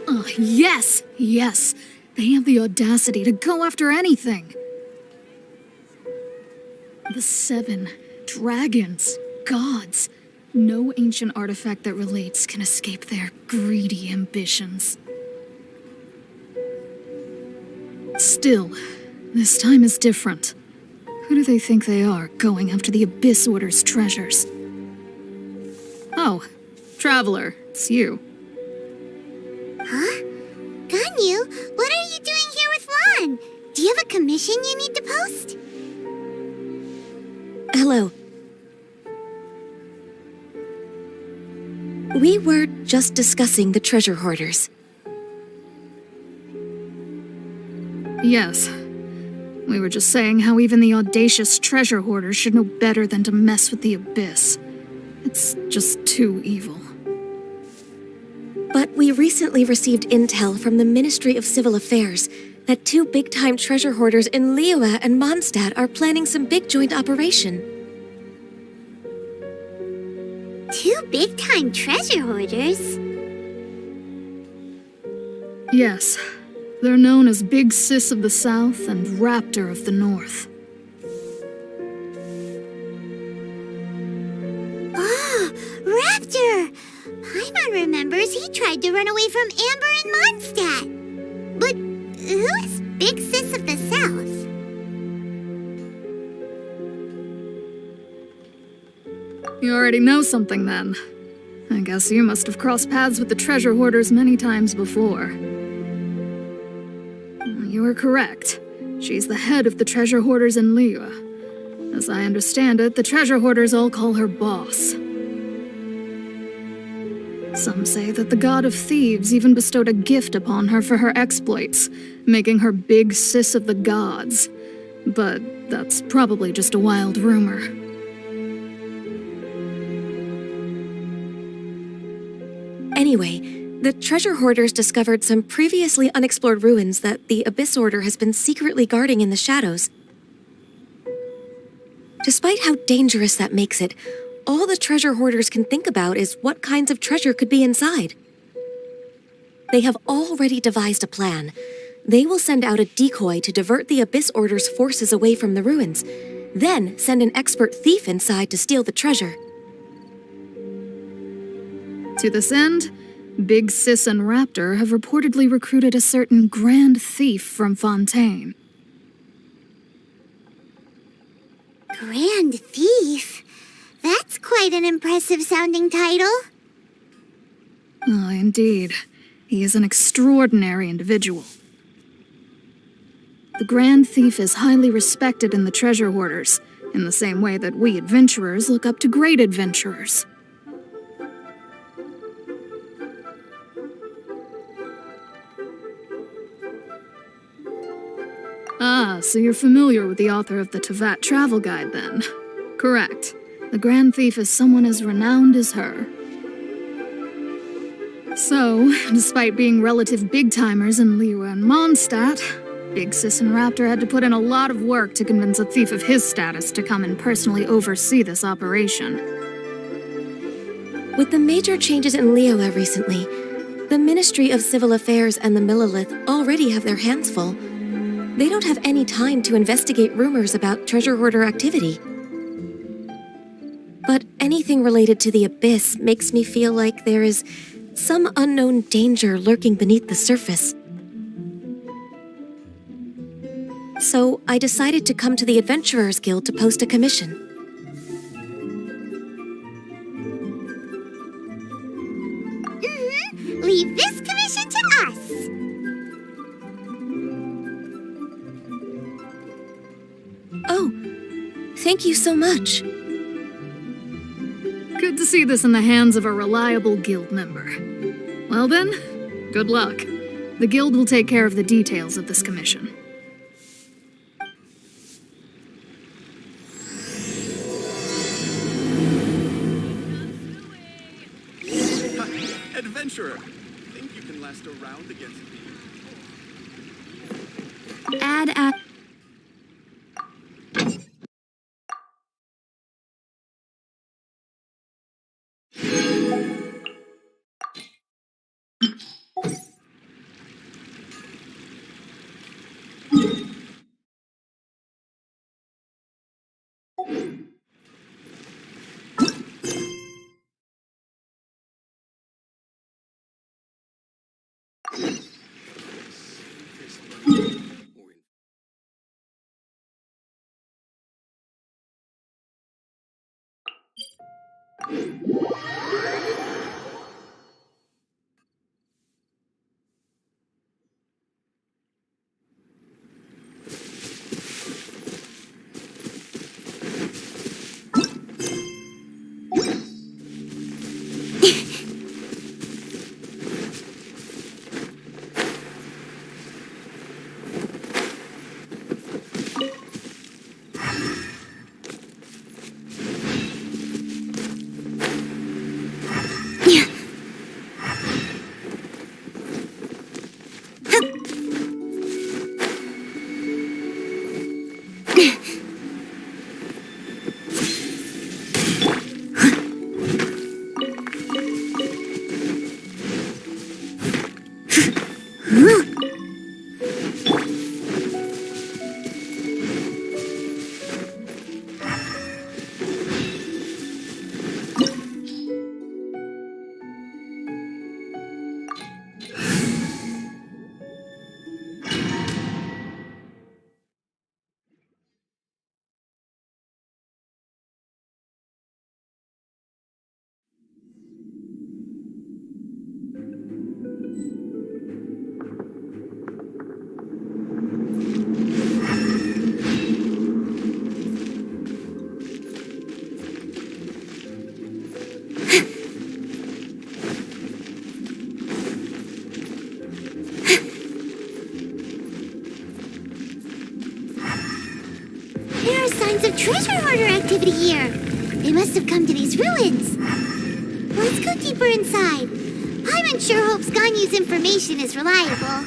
Oh, yes! Yes! They have the audacity to go after anything! The 7 dragons, gods. No ancient artifact that relates can escape their greedy ambitions. Still, this time is different. Who do they think they are, going after the Abyss Order's treasures? Oh, Traveler, it's you. Huh? Ganyu, what are you doing here with Lon? Do you have a commission you need to post? Hello. We were just discussing the treasure hoarders. Yes. We were just saying how even the audacious treasure hoarders should know better than to mess with the Abyss. It's just too evil. But we recently received intel from the Ministry of Civil Affairs that 2 big-time treasure hoarders in Liyue and Mondstadt are planning some big joint operation. 2 big-time treasure hoarders? Yes. They're known as Big Sis of the South and Raptor of the North. Oh, Raptor! Paimon remembers he tried to run away from Amber and Mondstadt. But who is Big Sis of the South? You already know something then. I guess you must have crossed paths with the treasure hoarders many times before. You are correct. She's the head of the treasure hoarders in Liyue. As I understand it, the treasure hoarders all call her boss. Some say that the god of thieves even bestowed a gift upon her for her exploits, making her Big Sis of the gods. But that's probably just a wild rumor. Anyway, the treasure hoarders discovered some previously unexplored ruins that the Abyss Order has been secretly guarding in the shadows. Despite how dangerous that makes it, all the treasure hoarders can think about is what kinds of treasure could be inside. They have already devised a plan. They will send out a decoy to divert the Abyss Order's forces away from the ruins, then send an expert thief inside to steal the treasure. To this end, Big Sis and Raptor have reportedly recruited a certain Grand Thief from Fontaine. Grand Thief? That's quite an impressive sounding title. Oh, indeed. He is an extraordinary individual. The Grand Thief is highly respected in the treasure hoarders, in the same way that we adventurers look up to great adventurers. Ah, so you're familiar with the author of the Tevat Travel Guide, then? Correct. The Grand Thief is someone as renowned as her. So, despite being relative big-timers in Liyue and Mondstadt, Big Sis and Raptor had to put in a lot of work to convince a thief of his status to come and personally oversee this operation. With the major changes in Liyue recently, the Ministry of Civil Affairs and the Millelith already have their hands full. They don't have any time to investigate rumors about treasure hoarder activity. But anything related to the Abyss makes me feel like there is some unknown danger lurking beneath the surface. So I decided to come to the Adventurers Guild to post a commission. Leave this commission to us. Oh, thank you so much. Good to see this in the hands of a reliable guild member. Well then, good luck. The guild will take care of the details of this commission. Adventurer, think you can last a round against me? Add There are signs of treasure hoarder activity here. They must have come to these ruins. Let's go deeper inside. Paimon sure hopes Ganyu's information is reliable.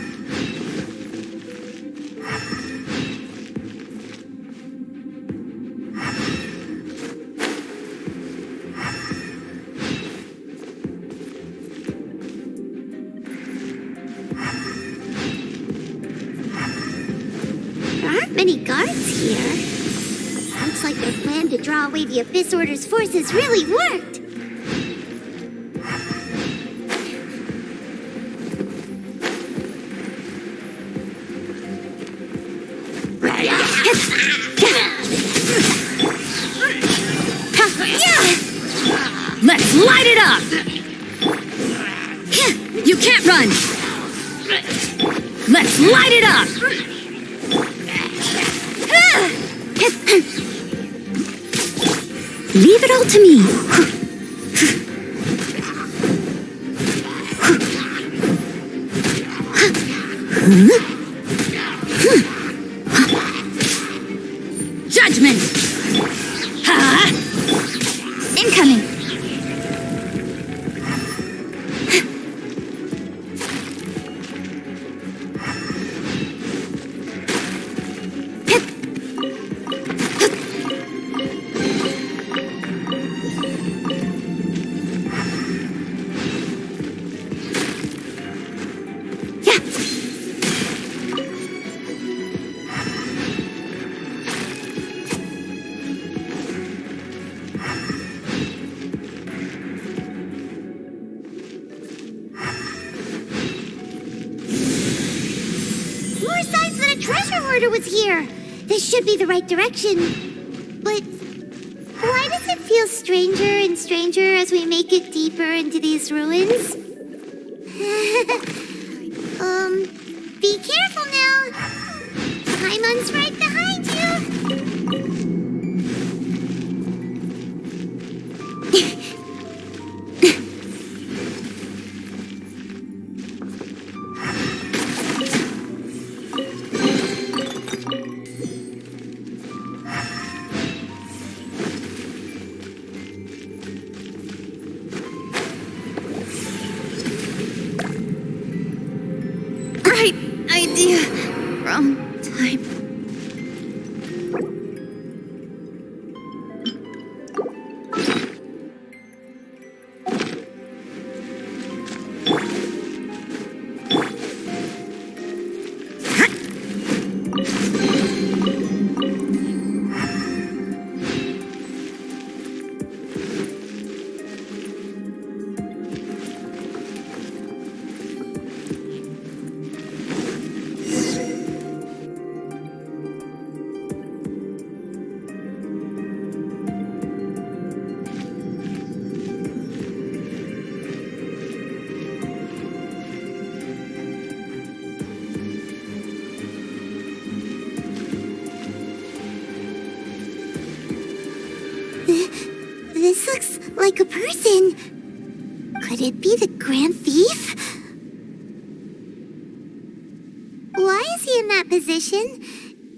There aren't many guards here. Looks like their plan to draw away the Abyss Order's forces really worked. Let's light it up! You can't run! Let's light it up! Leave it all to me. Judgment! Incoming! More signs that a treasure hoarder was here. This should be the right direction. But why does it feel stranger and stranger as we make it deeper into these ruins? Be careful now. Paimon's right behind you. Right idea. Wrong time. This looks like a person. Could it be the Grand Thief? Why is he in that position?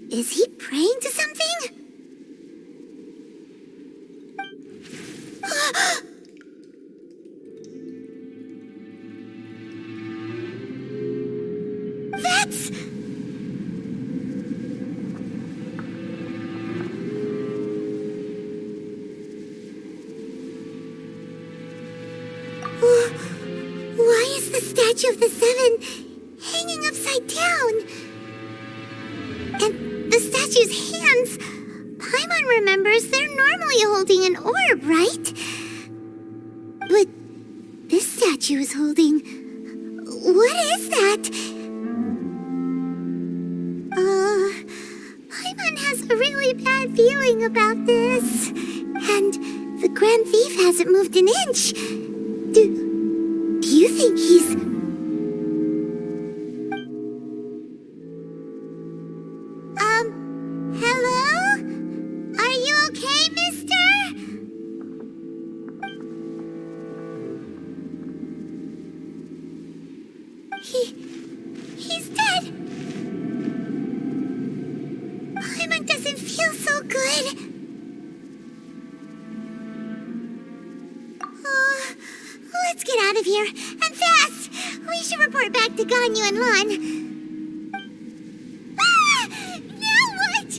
Is he praying to something? That's... Why is the Statue of the Seven hanging upside down? And the statue's hands... Paimon remembers they're normally holding an orb, right? But this statue is holding... What is that? Paimon has a really bad feeling about this. And the Grand Thief hasn't moved an inch. Do you think he's... Hello? Are you okay, mister? He's dead. Paimon doesn't feel so good. Let's get out of here, and fast! We should report back to Ganyu and Lon. Ah! Now what?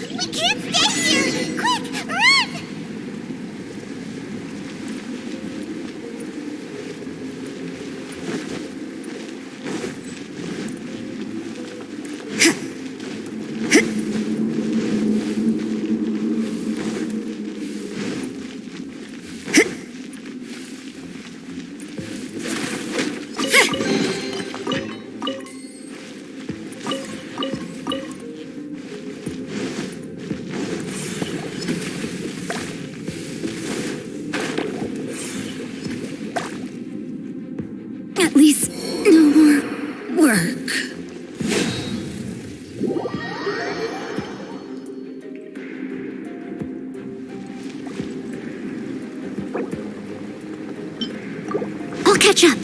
We can't stay here! Quick, run! At least no more work. I'll catch up.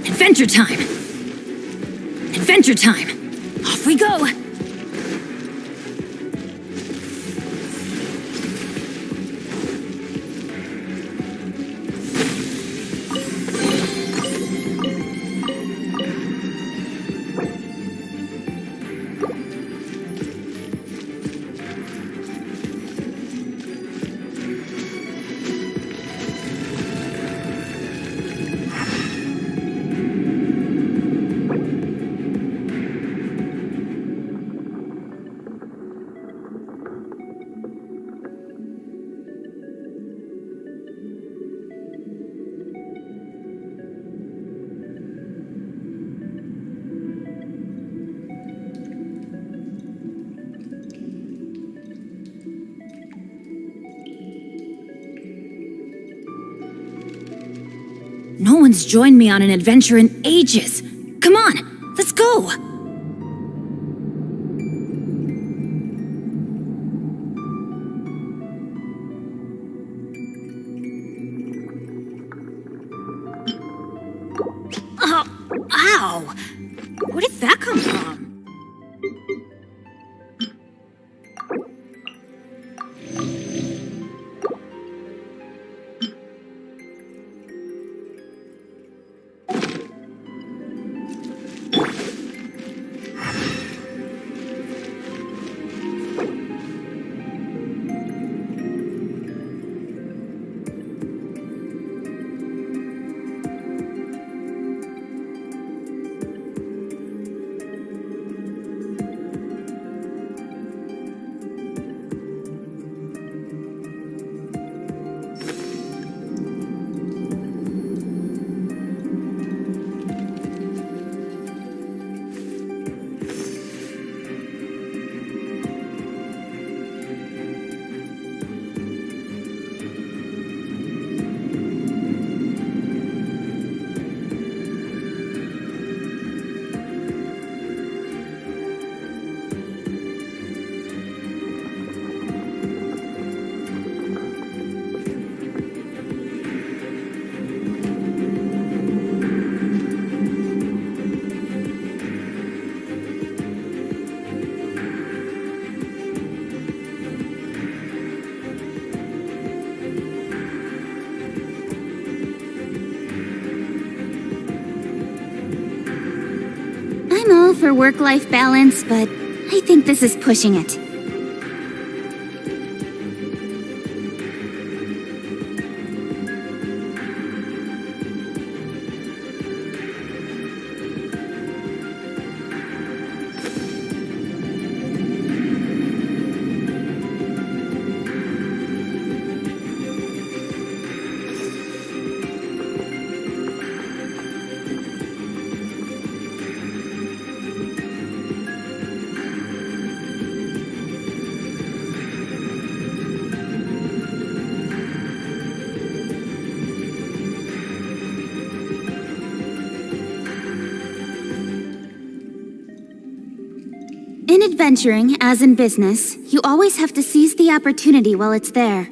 Adventure time! Adventure time! Off we go! No one's joined me on an adventure in ages. Come on, let's go! Oh, ow! Where did that come from? for work-life balance, but I think this is pushing it. In adventuring, as in business, you always have to seize the opportunity while it's there.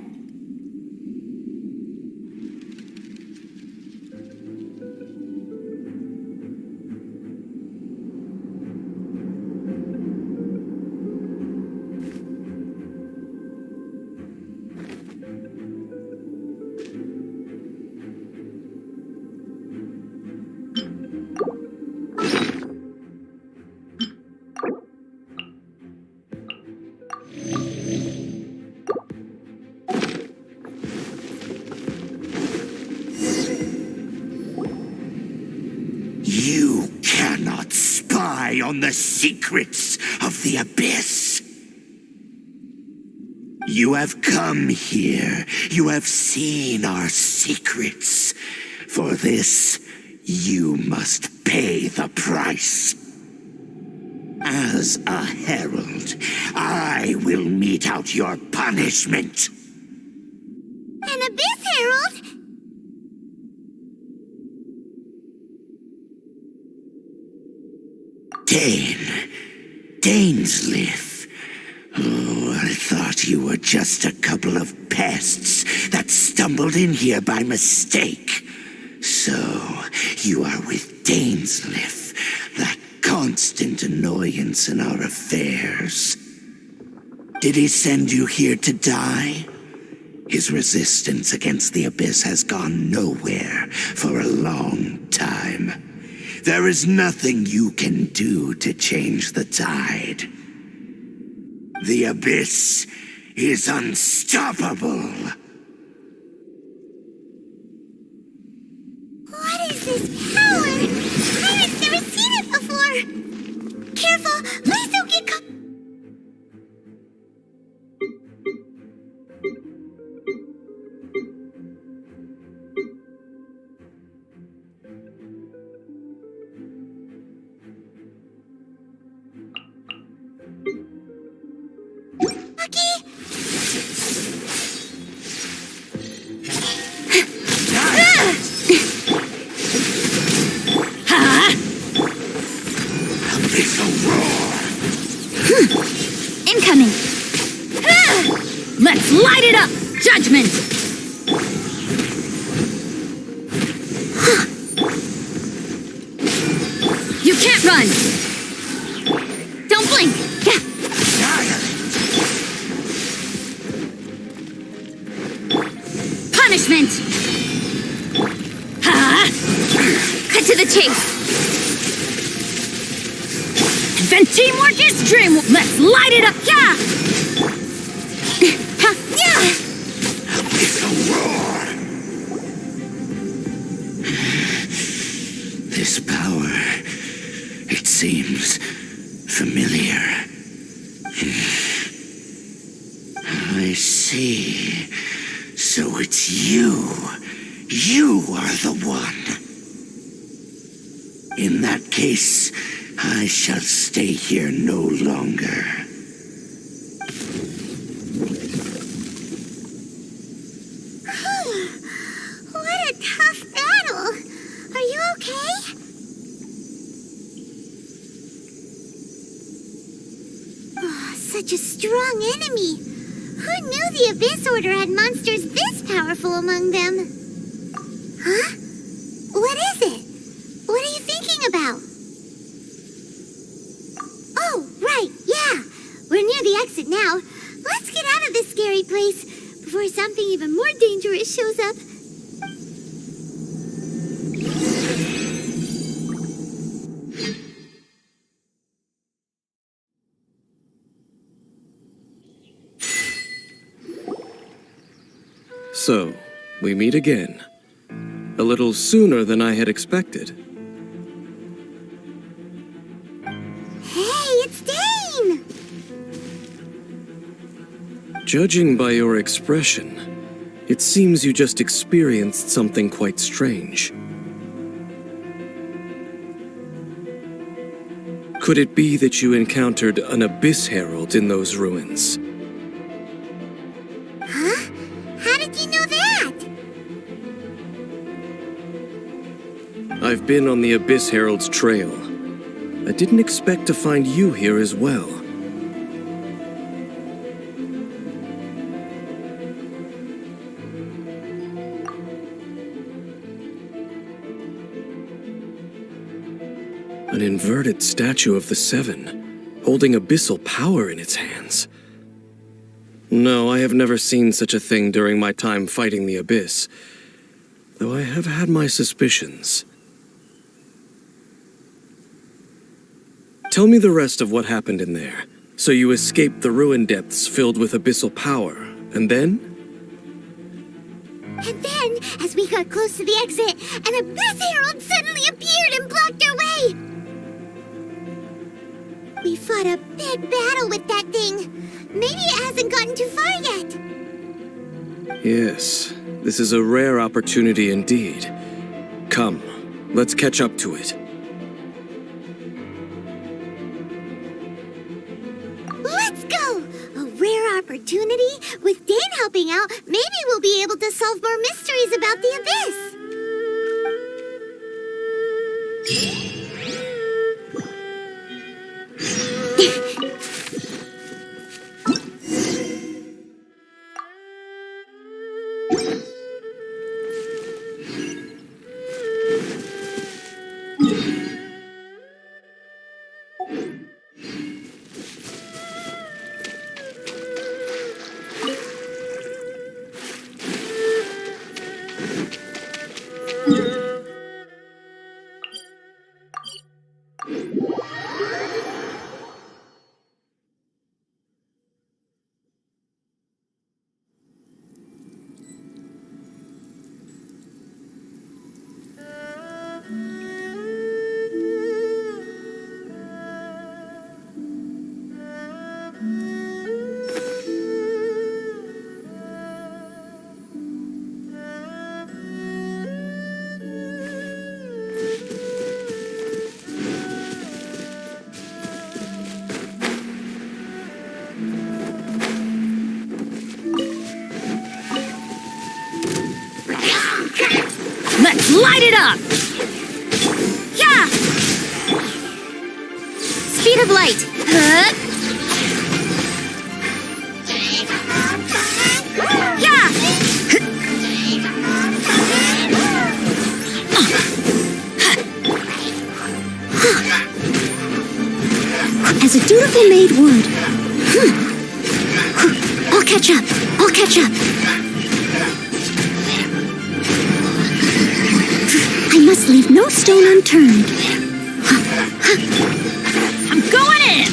You cannot spy on the secrets of the Abyss. You have come here. You have seen our secrets. For this, you must pay the price. As a herald, I will mete out your punishment. An Abyss Herald? Dainsleif. Oh, I thought you were just a couple of pests that stumbled in here by mistake. So, you are with Dainsleif, that constant annoyance in our affairs. Did he send you here to die? His resistance against the Abyss has gone nowhere for a long time. There is nothing you can do to change the tide. The Abyss is unstoppable. What is this power? Pirate's never seen it before! Careful! Please don't get caught! Incoming! Let's light it up! Judgment! You can't run! Don't blink! Punishment! Cut to the chase! Then teamwork is dream. Let's light it up. Yeah. Yeah. It's a roar. This power, it seems familiar. I see. So it's you. You are the one. In that case, I shall stay here no longer. What a tough battle! Are you okay? Oh, such a strong enemy! Who knew the Abyss Order had monsters this powerful among them? Huh? What is it? What are you thinking about? Oh, right, yeah. We're near the exit now. Let's get out of this scary place before something even more dangerous shows up. So, we meet again. A little sooner than I had expected. Hey, it's Dane! Judging by your expression, it seems you just experienced something quite strange. Could it be that you encountered an Abyss Herald in those ruins? Huh? How did you know that? I've been on the Abyss Herald's trail. I didn't expect to find you here as well. An inverted statue of the Seven, holding abyssal power in its hands. No, I have never seen such a thing during my time fighting the Abyss, though I have had my suspicions. Tell me the rest of what happened in there. So you escaped the ruin depths filled with abyssal power, and then? And then, as we got close to the exit, an Abyss Herald suddenly appeared and blocked our way! We fought a big battle with that thing. Maybe it hasn't gotten too far yet. Yes, this is a rare opportunity indeed. Come, let's catch up to it. Let's go! A rare opportunity? With Dane helping out, maybe we'll be able to solve more mysteries about the Abyss. Let's light it up! Yeah! Speed of light. Yeah! As a dutiful maid would. I'll catch up. I'll catch up. I must leave no stone unturned. I'm going in!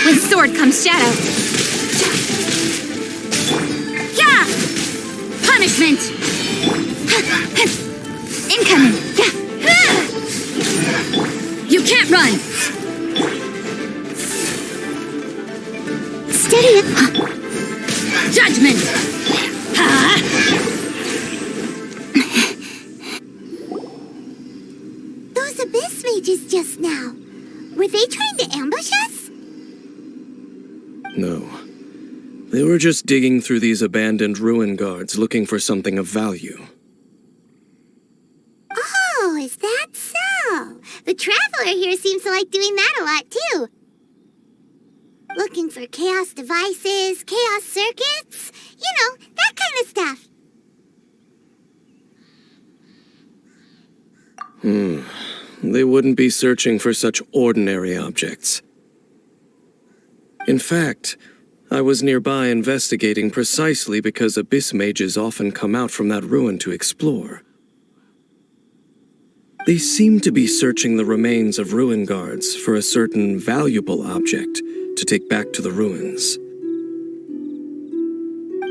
With sword comes shadow. Yeah! Punishment! Incoming! You can't run! Steady it! Judgment! Those Abyss mages just now. Were they trying to ambush us? No. They were just digging through these abandoned ruin guards looking for something of value. Oh, is that so? The Traveler here seems to like doing that a lot, too. Looking for chaos devices, chaos circuits, you know, that kind of stuff. They wouldn't be searching for such ordinary objects. In fact, I was nearby investigating precisely because Abyss mages often come out from that ruin to explore. They seem to be searching the remains of ruin guards for a certain valuable object to take back to the ruins.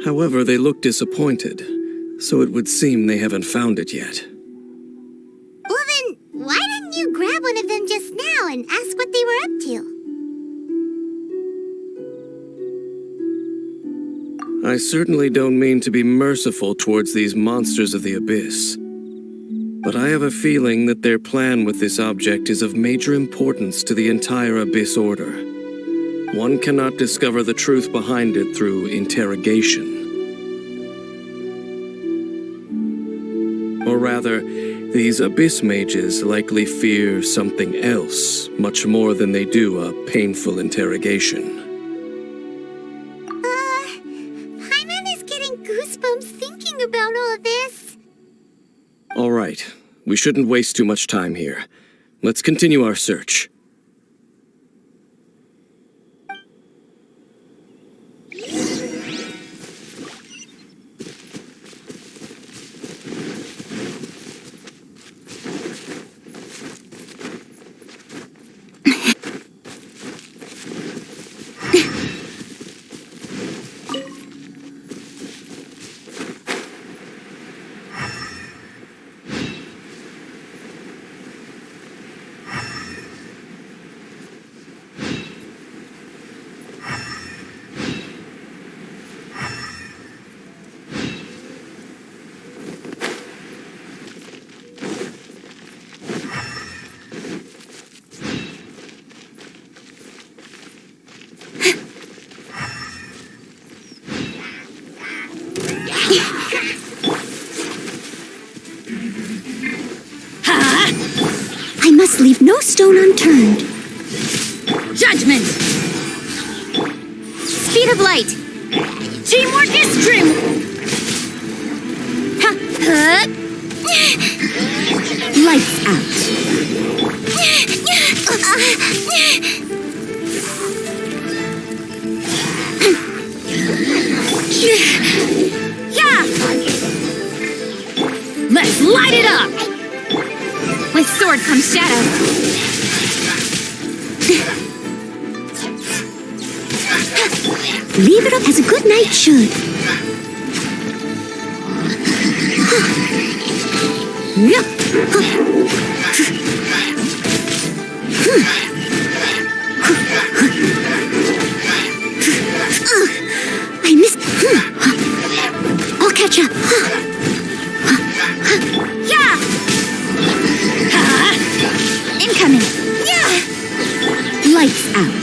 However, they look disappointed, so it would seem they haven't found it yet. Well then, why didn't you grab one of them just now and ask what they were up to? I certainly don't mean to be merciful towards these monsters of the abyss. But I have a feeling that their plan with this object is of major importance to the entire Abyss Order. One cannot discover the truth behind it through interrogation. Or rather, these Abyss mages likely fear something else, much more than they do a painful interrogation. Paimon is getting goosebumps thinking about all this. All right, we shouldn't waste too much time here. Let's continue our search. I must leave no stone unturned. Judgment! Speed of light! Teamwork is trim! Lights out. Yeah! Let's light it up! With sword comes shadow. Leave it up as a good knight should. I missed. I'll catch up. Yeah! Incoming. Yeah! Lights out.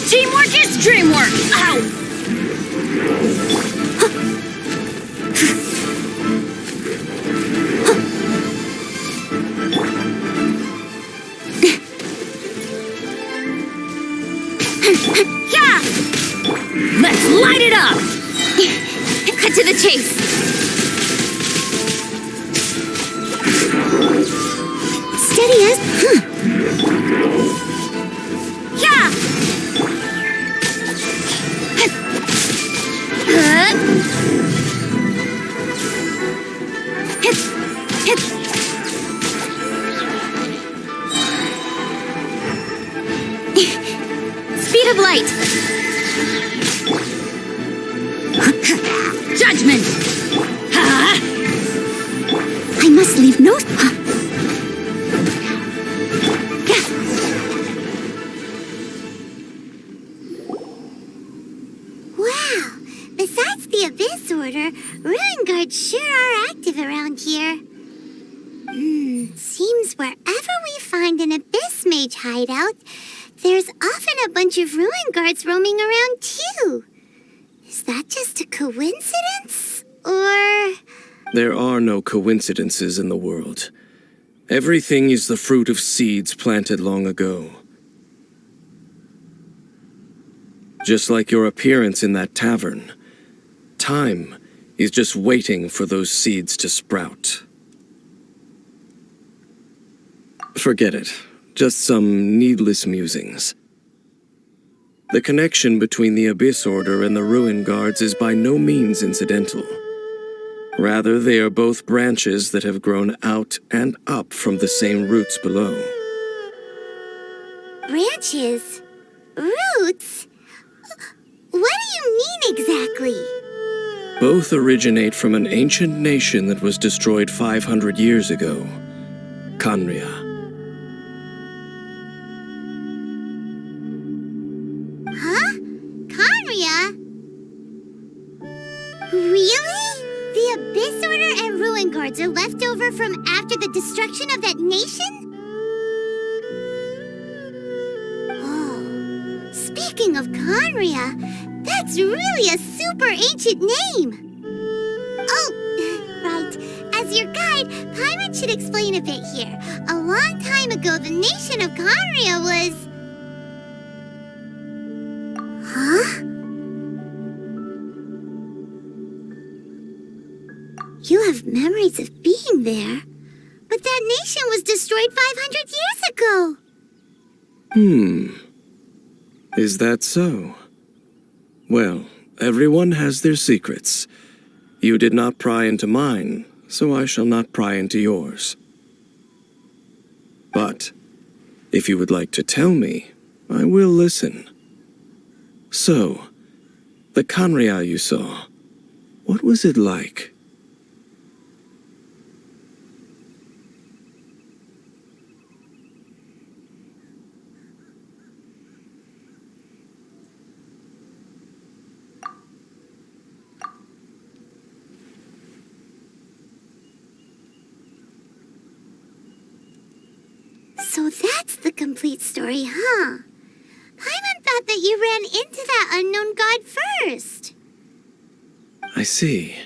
Teamwork is dreamwork! Ow! Yeah! Let's light it up! Cut to the chase! Steady as. Yeah! Speed of light! Judgment! I must leave no. Wow! Besides the Abyss Order, Ruin Guards sure are active around here. Seems wherever we find an Abyss Mage hideout, there's often a bunch of Ruin Guards roaming around too. Is that just a coincidence? Or... There are no coincidences in the world. Everything is the fruit of seeds planted long ago. Just like your appearance in that tavern, time is just waiting for those seeds to sprout. Forget it. Just some needless musings. The connection between the Abyss Order and the Ruin Guards is by no means incidental. Rather, they are both branches that have grown out and up from the same roots below. Branches? Roots? What do you mean exactly? Both originate from an ancient nation that was destroyed 500 years ago, Khaenri'ah. Huh? Khaenri'ah? Really? The Abyss Order and Ruin Guards are left over from after the destruction of that nation? Oh, speaking of Khaenri'ah, that's really a super ancient name. Oh, right. As your guide, Paimon should explain a bit here. A long time ago, the nation of Khaenri'ah was... Huh? You have memories of being there, but that nation was destroyed 500 years ago. Is that so? Well, everyone has their secrets. You did not pry into mine, so I shall not pry into yours. But, if you would like to tell me, I will listen. So, the Khaenri'ah you saw, what was it like? So that's the complete story, huh? Paimon thought that you ran into that unknown god first. I see.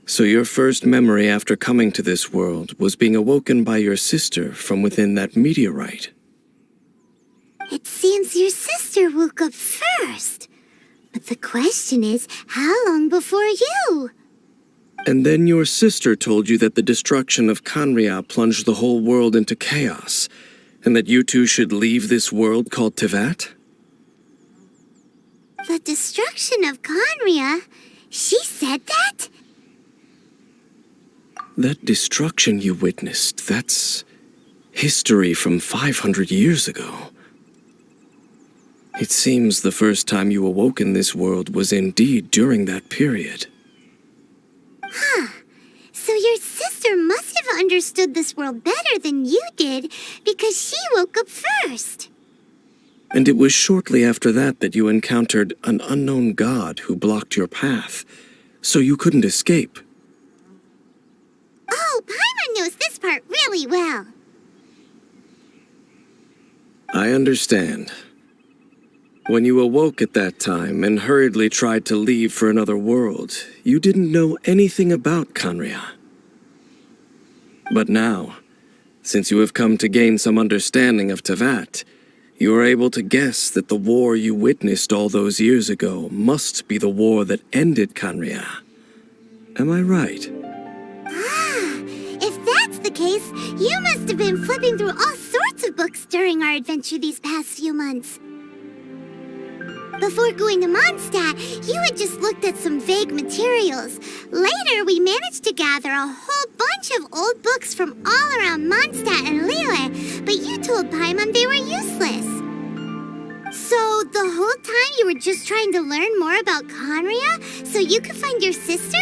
So your first memory after coming to this world was being awoken by your sister from within that meteorite. It seems your sister woke up first. But the question is, how long before you? And then your sister told you that the destruction of Khaenri'ah plunged the whole world into chaos, and that you two should leave this world called Teyvat? The destruction of Khaenri'ah? She said that? That destruction you witnessed, that's history from 500 years ago. It seems the first time you awoke in this world was indeed during that period. Huh. So your sister must have understood this world better than you did, because she woke up first. And it was shortly after that that you encountered an unknown god who blocked your path, so you couldn't escape. Oh, Paimon knows this part really well. I understand. When you awoke at that time and hurriedly tried to leave for another world, you didn't know anything about Khaenri'ah. But now, since you have come to gain some understanding of Teyvat, you are able to guess that the war you witnessed all those years ago must be the war that ended Khaenri'ah. Am I right? If that's the case, you must have been flipping through all sorts of books during our adventure these past few months. Before going to Mondstadt, you had just looked at some vague materials. Later, we managed to gather a whole bunch of old books from all around Mondstadt and Liyue, but you told Paimon they were useless. So, the whole time you were just trying to learn more about Khaenri'ah so you could find your sister?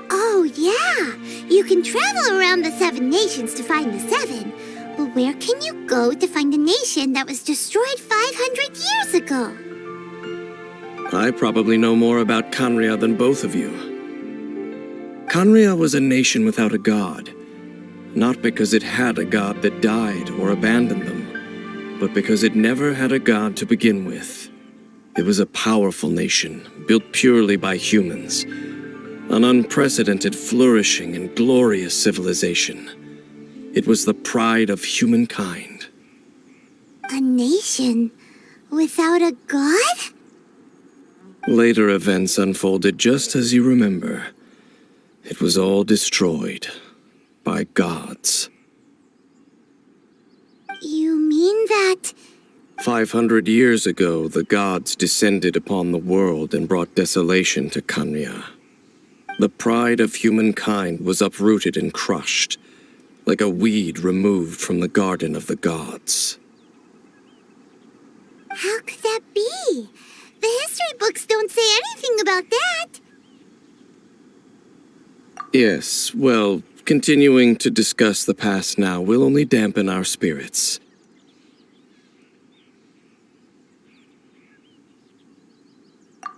Oh, yeah. You can travel around the 7 nations to find the 7. But where can you go to find a nation that was destroyed 500 years ago? I probably know more about Khaenri'ah than both of you. Khaenri'ah was a nation without a god, not because it had a god that died or abandoned them, but because it never had a god to begin with. It was a powerful nation, built purely by humans. An unprecedented, flourishing, and glorious civilization. It was the pride of humankind. A nation without a god? Later events unfolded just as you remember. It was all destroyed by gods. You mean that 500 years ago, the gods descended upon the world and brought desolation to Kanya. The pride of humankind was uprooted and crushed, like a weed removed from the garden of the gods. How could that be? The history books don't say anything about that. Yes, well, continuing to discuss the past now will only dampen our spirits.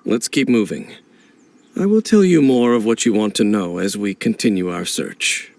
Let's keep moving. I will tell you more of what you want to know as we continue our search.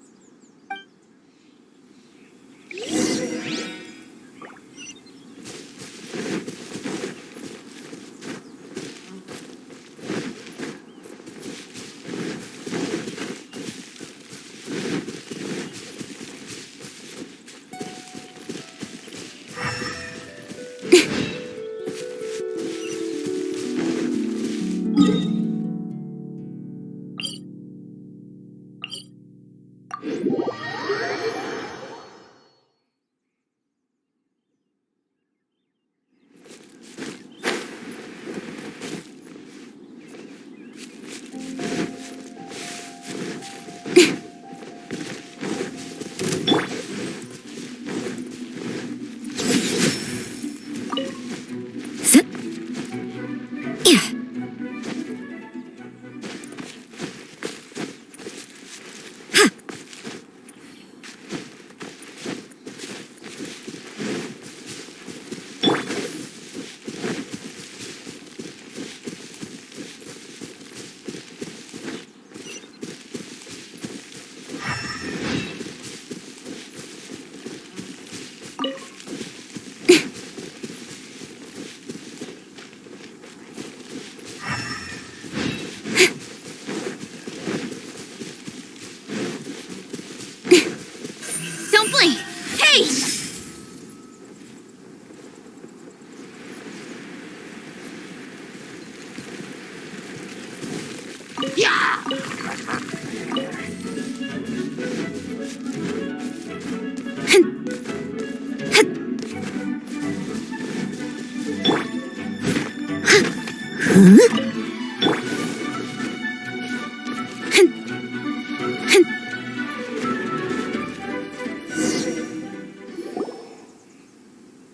Don't blink! Hey!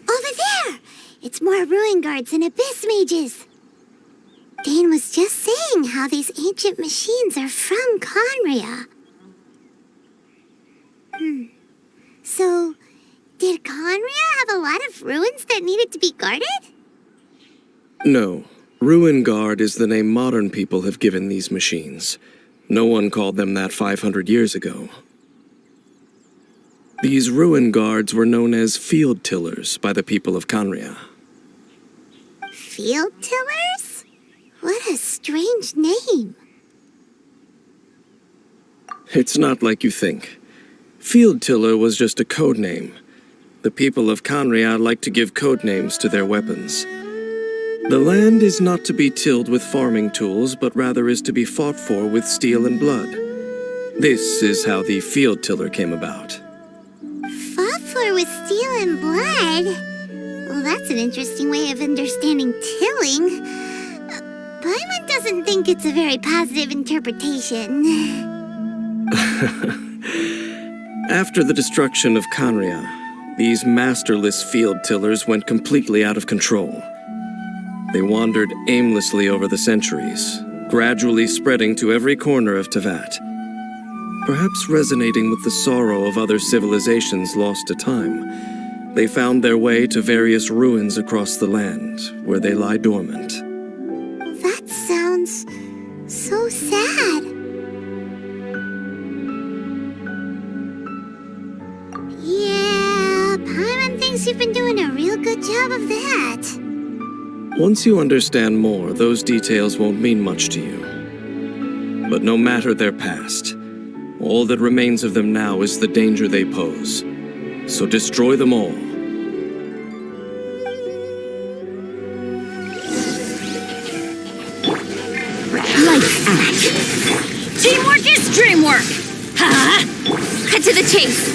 Over there! It's more ruin guards and abyss mages. Dane was just saying how these ancient machines are from Conria. So, did Conria have a lot of ruins that needed to be guarded? No. Ruin Guard is the name modern people have given these machines. No one called them that 500 years ago. These ruin guards were known as field tillers by the people of Conria. Field tillers? What a strange name. It's not like you think. Field tiller was just a code name. The people of Conria like to give code names to their weapons. The land is not to be tilled with farming tools, but rather is to be fought for with steel and blood. This is how the field tiller came about. Fought for with steel and blood? Well, that's an interesting way of understanding tilling. Paimon doesn't think it's a very positive interpretation. After the destruction of Conria, these masterless field tillers went completely out of control. They wandered aimlessly over the centuries, gradually spreading to every corner of Tevat. Perhaps resonating with the sorrow of other civilizations lost to time, they found their way to various ruins across the land, where they lie dormant. That sounds so sad. Yeah, Paimon thinks you've been doing a real good job of that. Once you understand more, those details won't mean much to you. But no matter their past, all that remains of them now is the danger they pose. So destroy them all. Lights out! Teamwork is dreamwork! Ha! Cut to the chase!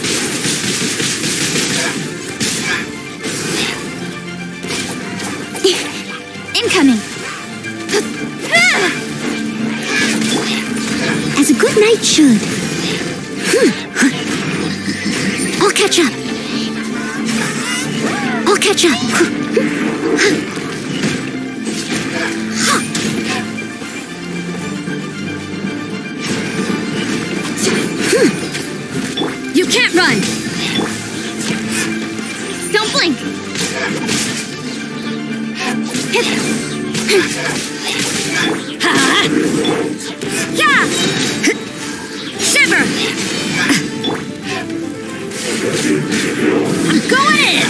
incoming! As a good knight should. I'll catch up. I'll catch up. You can't run! Don't blink! Yeah! Shiver! I'm going in!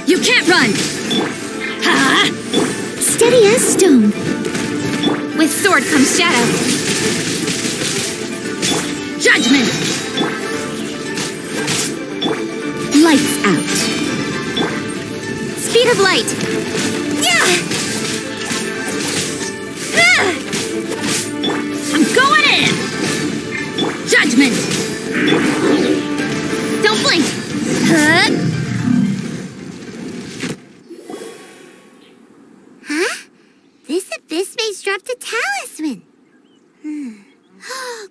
You can't run! Steady as stone. With sword comes shadow. Judgment! Lights out. Speed of light! Yeah! I'm going in! Judgment! Don't blink! Huh? This abyss maze dropped a talisman.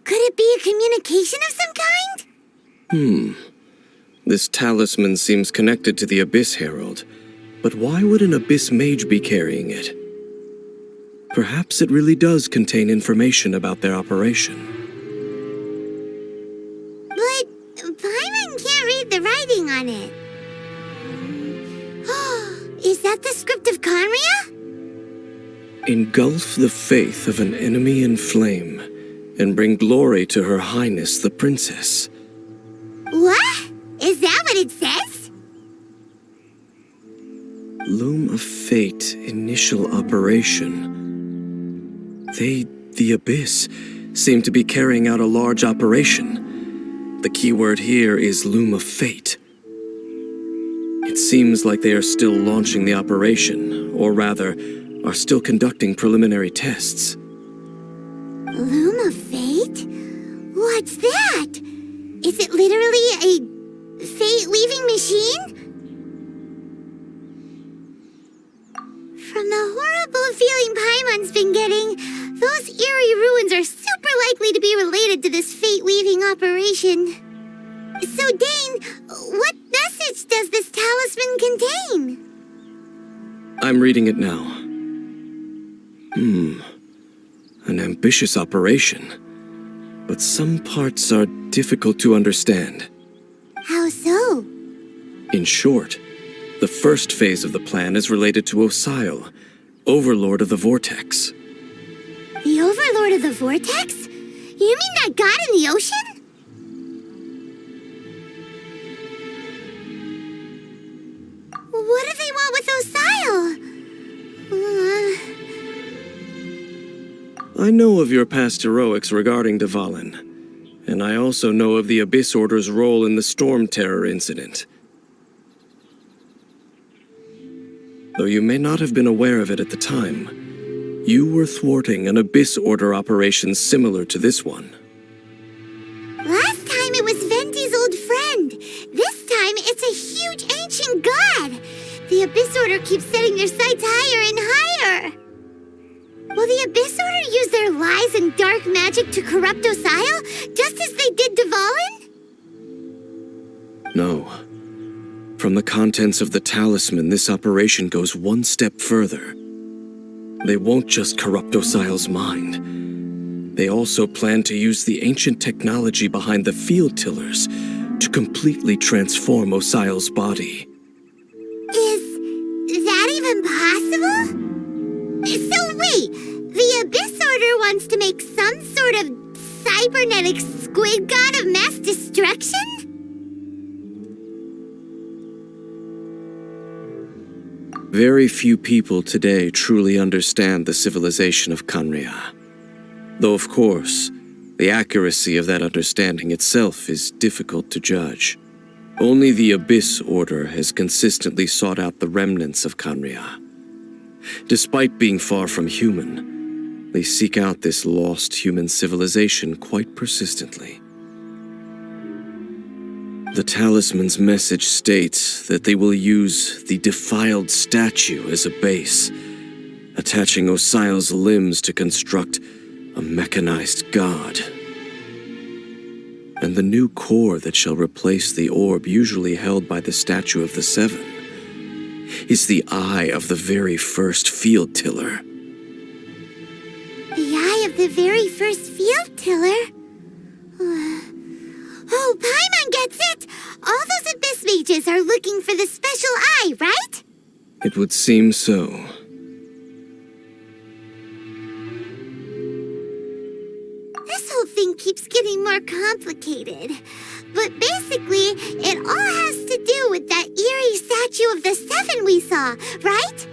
Could it be a communication of some kind? This talisman seems connected to the Abyss Herald. But why would an Abyss Mage be carrying it? Perhaps it really does contain information about their operation. But Paimon can't read the writing on it. Is that the script of Conria? Engulf the faith of an enemy in flame, and bring glory to Her Highness the Princess. What? Is that what it says? Loom of Fate, initial operation. The Abyss, seem to be carrying out a large operation. The keyword here is Loom of Fate. It seems like they are still launching the operation, or rather, are still conducting preliminary tests. Loom of Fate? What's that? Is it literally a fate-weaving machine? From the horrible feeling Paimon's been getting, those eerie ruins are super likely to be related to this fate-weaving operation. So, Dane, what message does this talisman contain? I'm reading it now. An ambitious operation. But some parts are difficult to understand. How so? In short, the first phase of the plan is related to Osile, Overlord of the Vortex. The Overlord of the Vortex? You mean that god in the ocean? What do they want with Osile? I know of your past heroics regarding Dvalin, and I also know of the Abyss Order's role in the Storm Terror incident. Though you may not have been aware of it at the time, you were thwarting an Abyss Order operation similar to this one. Last time it was Venti's old friend. This time it's a huge ancient god. The Abyss Order keeps setting their sights higher and higher. Will the Abyss Order use their lies and dark magic to corrupt Osile, just as they did Dvalin? No. From the contents of the talisman, this operation goes one step further. They won't just corrupt Osile's mind. They also plan to use the ancient technology behind the field tillers to completely transform Osile's body. Is that even possible? So wait, the Abyss Order wants to make some sort of cybernetic squid god of mass destruction? Very few people today truly understand the civilization of Conria. Though, of course, the accuracy of that understanding itself is difficult to judge. Only the Abyss Order has consistently sought out the remnants of Conria. Despite being far from human, They seek out this lost human civilization quite persistently. The talisman's message states that they will use the defiled statue as a base, attaching Osial's limbs to construct a mechanized god. And the new core that shall replace the orb usually held by the Statue of the Seven is the eye of the very first field tiller. The eye of the very first field tiller? Oh, Paimon gets it! All those abyss mages are looking for the special eye, right? It would seem so. This whole thing keeps getting more complicated. But basically, it all has to do with that eerie statue of the Seven we saw, right?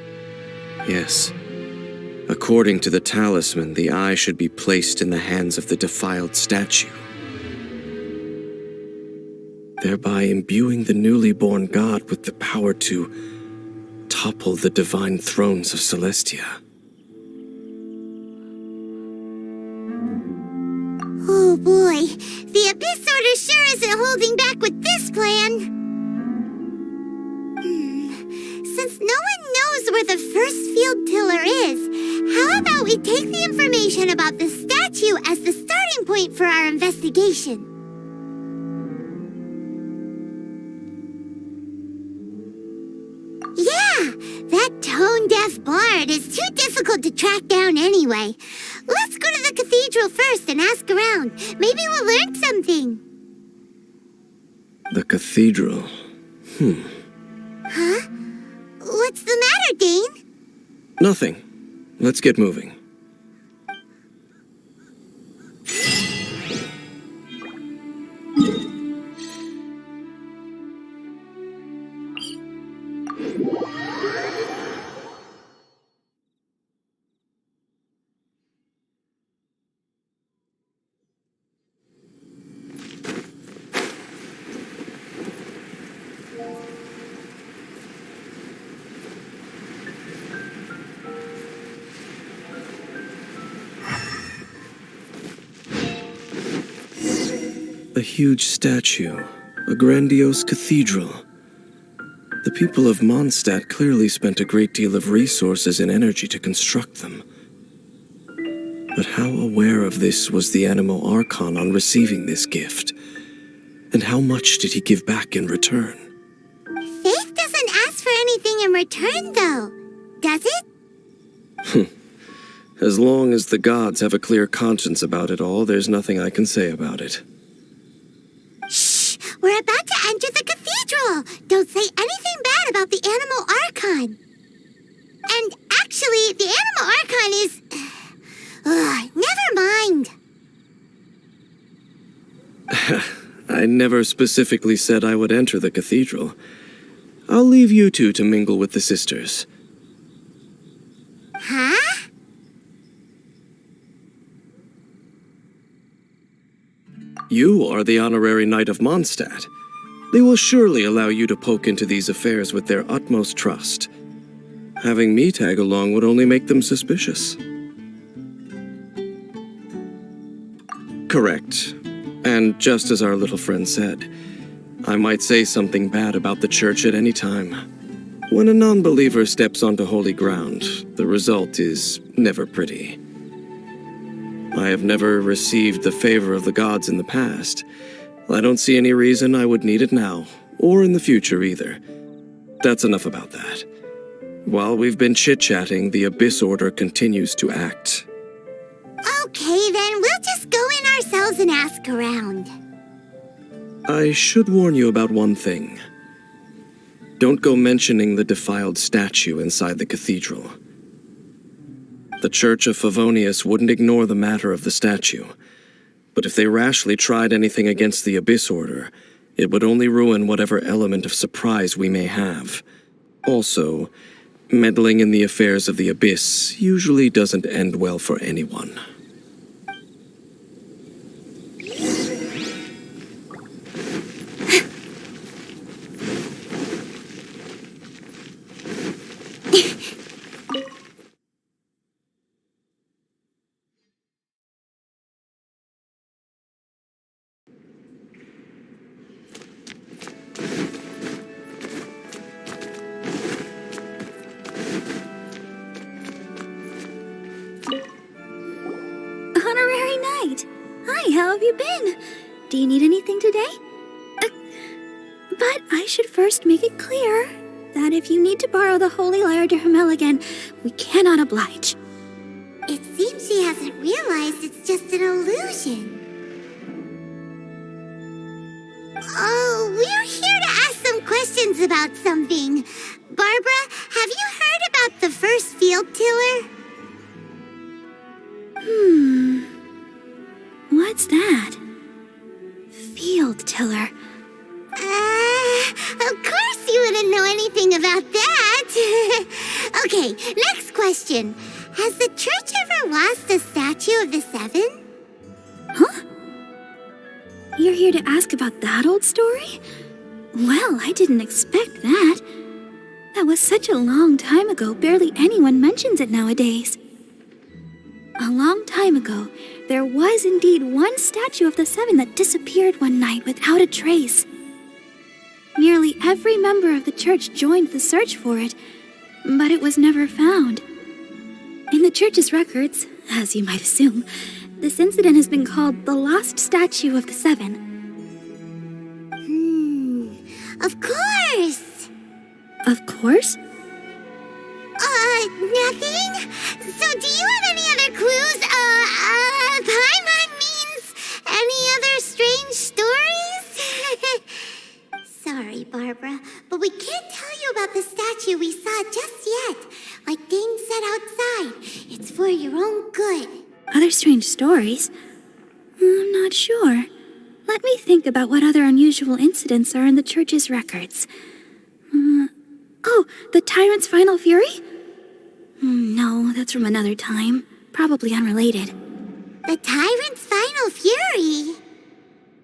Yes. According to the talisman, the eye should be placed in the hands of the defiled statue, thereby imbuing the newly born god with the power to topple the divine thrones of Celestia. Oh boy, the Abyss Order sure isn't holding back with this plan. Since no one knows where the first field tiller is, how about we take the information about the statue as the starting point for our investigation? Yeah, that tone-deaf bard is too difficult to track down anyway. Let's go to the cathedral first and ask around. Maybe we'll learn something. The cathedral. Huh? What's the matter, Dane? Nothing. Let's get moving. A huge statue, a grandiose cathedral. The people of Mondstadt clearly spent a great deal of resources and energy to construct them. But how aware of this was the Animo Archon on receiving this gift? And how much did he give back in return? Faith doesn't ask for anything in return, though, does it? As long as the gods have a clear conscience about it all, there's nothing I can say about it. Shh! We're about to enter the cathedral! Don't say anything bad about the Animo Archon. And actually, the Animo Archon is... never mind. I never specifically said I would enter the cathedral. I'll leave you two to mingle with the sisters. Huh? You are the honorary knight of Mondstadt. They will surely allow you to poke into these affairs with their utmost trust. Having me tag along would only make them suspicious. Correct. And just as our little friend said, I might say something bad about the church at any time. When a non-believer steps onto holy ground, the result is never pretty. I have never received the favor of the gods in the past. I don't see any reason I would need it now, or in the future either. That's enough about that. While we've been chit-chatting, the Abyss Order continues to act. Okay, then we'll just go in ourselves and ask around. I should warn you about one thing. Don't go mentioning the defiled statue inside the cathedral. The Church of Favonius wouldn't ignore the matter of the statue, but if they rashly tried anything against the Abyss Order, it would only ruin whatever element of surprise we may have. Also, meddling in the affairs of the Abyss usually doesn't end well for anyone. Hi, how have you been? Do you need anything today? But I should first make it clear that if you need to borrow the Holy Lyre to Hermel again, we cannot oblige. It seems she hasn't realized it's just an illusion. Oh, we're here to ask some questions about something. Barbara, have you heard about the first field tiller? What's that? Field tiller. Of course you wouldn't know anything about that. Okay, next question. Has the church ever lost a statue of the Seven? Huh? You're here to ask about that old story? Well, I didn't expect that. That was such a long time ago, barely anyone mentions it nowadays. A long time ago, there was indeed one statue of the Seven that disappeared one night without a trace. Nearly every member of the church joined the search for it, but it was never found. In the church's records, as you might assume, this incident has been called the Lost Statue of the Seven. Of course! Of course? Nothing? So do you have any other clues? Paimon means any other strange stories? Sorry, Barbara, but we can't tell you about the statue we saw just yet. Like Dane said outside, it's for your own good. Other strange stories? I'm not sure. Let me think about what other unusual incidents are in the church's records. Oh, the tyrant's final fury? No, that's from another time. Probably unrelated. The tyrant's final fury?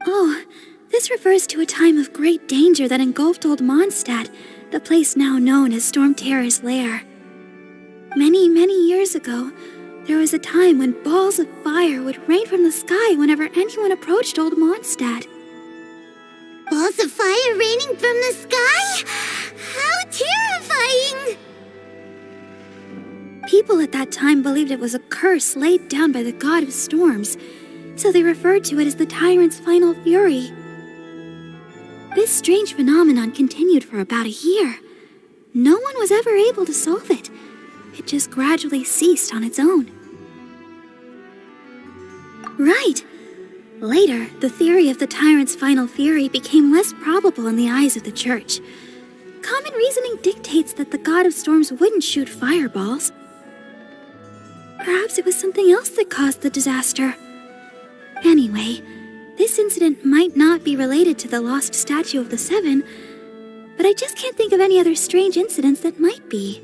Oh, this refers to a time of great danger that engulfed Old Mondstadt, the place now known as Storm Terror's lair. Many, many years ago, there was a time when balls of fire would rain from the sky whenever anyone approached Old Mondstadt. Balls of fire raining from the sky? How terrifying! People at that time believed it was a curse laid down by the god of storms, so they referred to it as the tyrant's final fury. This strange phenomenon continued for about a year. No one was ever able to solve it. It just gradually ceased on its own. Right. Later, the theory of the tyrant's final fury became less probable in the eyes of the church. Common reasoning dictates that the god of storms wouldn't shoot fireballs. Perhaps it was something else that caused the disaster. Anyway, this incident might not be related to the lost statue of the Seven, but I just can't think of any other strange incidents that might be.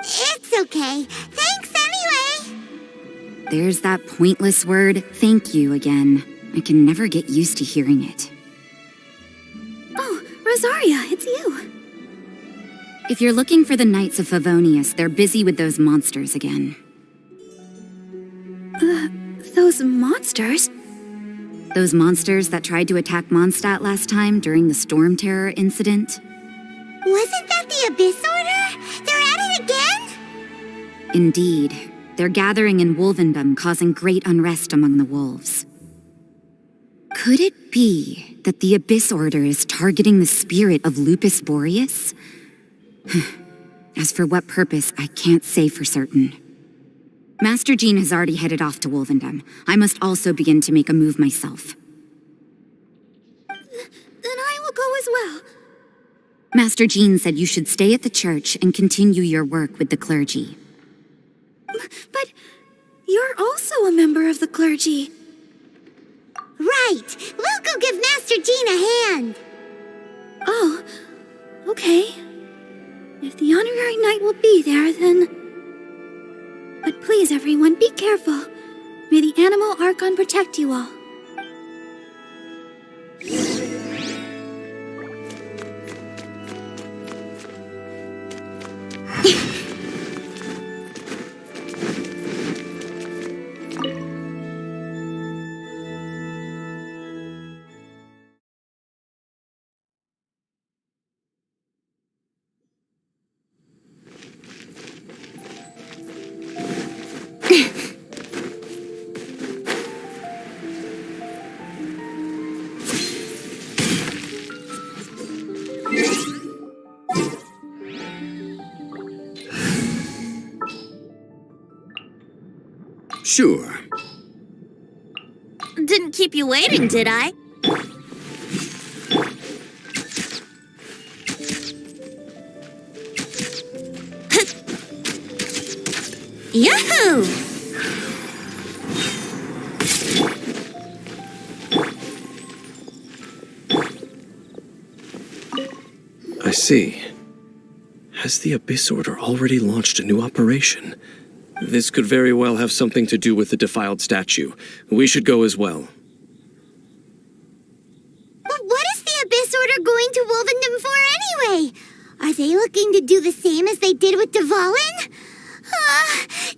It's okay. Thanks anyway. There's that pointless word, thank you, again. I can never get used to hearing it. Oh, Rosaria, it's you. If you're looking for the Knights of Favonius, they're busy with those monsters again. Those monsters? Those monsters that tried to attack Mondstadt last time during the Storm Terror incident? Wasn't that the Abyss Order? They're at it again? Indeed. They're gathering in Wolvendom, causing great unrest among the wolves. Could it be that the Abyss Order is targeting the spirit of Lupus Boreas? As for what purpose, I can't say for certain. Master Jean has already headed off to Wolvendom. I must also begin to make a move myself. Then I will go as well. Master Jean said you should stay at the church and continue your work with the clergy. But you're also a member of the clergy. Right. We'll go give Master Jean a hand. Oh, okay. If the honorary knight will be there, then... But please, everyone, be careful. May the Animal Archon protect you all. Sure. Didn't keep you waiting, did I? Yahoo! I see. Has the Abyss Order already launched a new operation? This could very well have something to do with the defiled statue. We should go as well. But what is the Abyss Order going to Wolvendom for anyway? Are they looking to do the same as they did with Dvalin?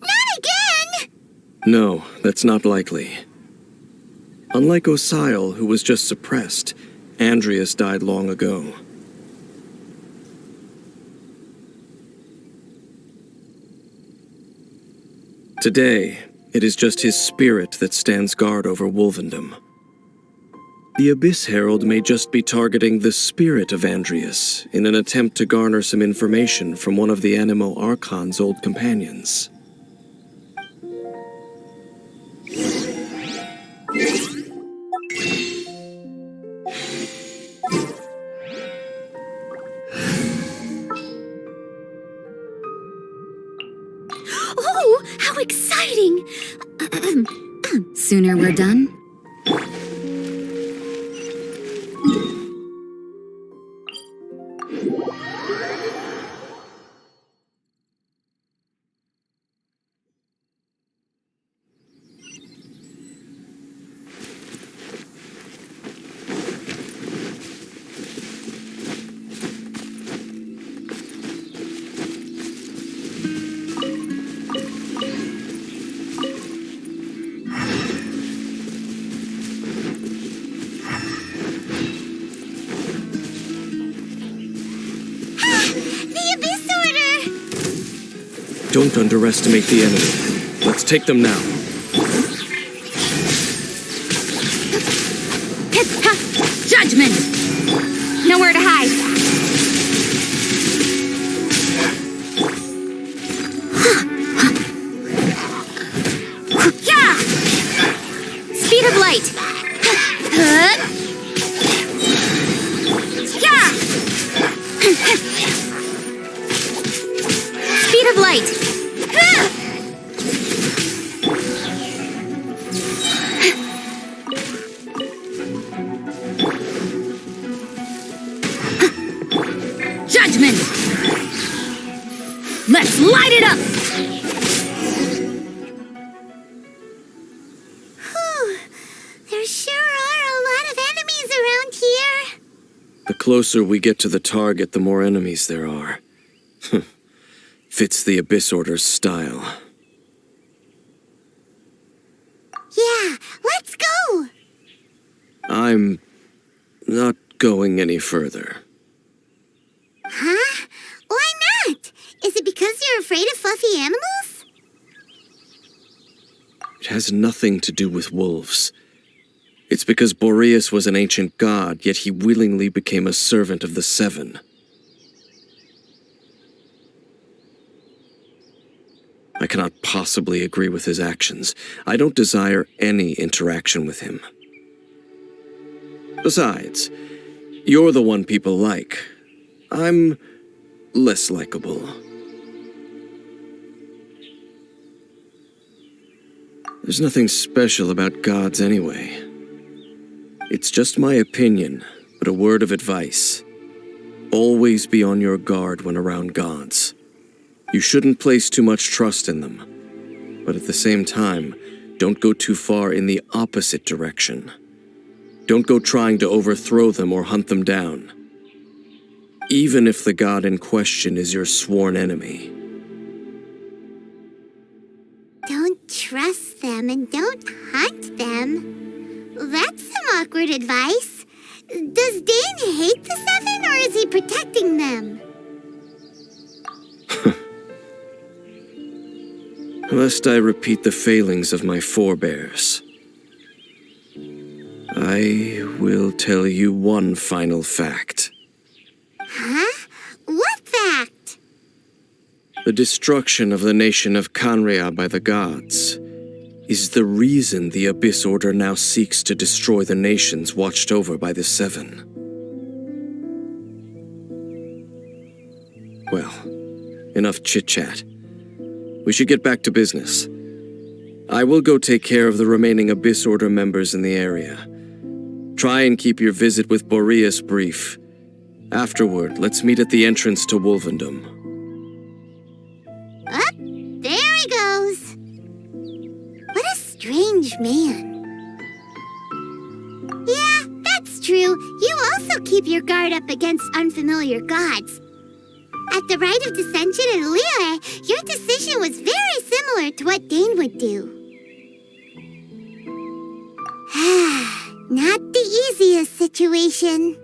Not again! No, that's not likely. Unlike Osile, who was just suppressed, Andreas died long ago. Today, it is just his spirit that stands guard over Wolvendom. The Abyss Herald may just be targeting the spirit of Andreas in an attempt to garner some information from one of the Animo Archon's old companions. Oh, how exciting! Sooner we're done? The Abyss Order! Don't underestimate the enemy. Let's take them now. Judgment! Nowhere to hide. Yeah! Speed of light. Yeah! Speed of light. Judgment! Let's light it up! Whew. There sure are a lot of enemies around here. The closer we get to the target, the more enemies there are. Fits the Abyss Order's style. Yeah, let's go! I'm not going any further. Huh? Why not? Is it because you're afraid of fluffy animals? It has nothing to do with wolves. It's because Boreas was an ancient god, yet he willingly became a servant of the Seven. I cannot possibly agree with his actions. I don't desire any interaction with him. Besides, you're the one people like. I'm less likable. There's nothing special about gods anyway. It's just my opinion, but a word of advice. Always be on your guard when around gods. You shouldn't place too much trust in them, but at the same time, don't go too far in the opposite direction. Don't go trying to overthrow them or hunt them down, even if the god in question is your sworn enemy. Don't trust them and don't hunt them. That's some awkward advice. Does Dane hate the Seven, or is he protecting them? Lest I repeat the failings of my forebears, I will tell you one final fact. Huh? What fact? The destruction of the nation of Canria by the gods is the reason the Abyss Order now seeks to destroy the nations watched over by the Seven. Well, enough chit-chat. We should get back to business. I will go take care of the remaining Abyss Order members in the area. Try and keep your visit with Boreas brief. Afterward, let's meet at the entrance to Wolvendom. Up, there he goes. What a strange man. Yeah, that's true. You also keep your guard up against unfamiliar gods. At the Rite of Dissension in Liyue, your decision was very similar to what Dane would do. Not the easiest situation.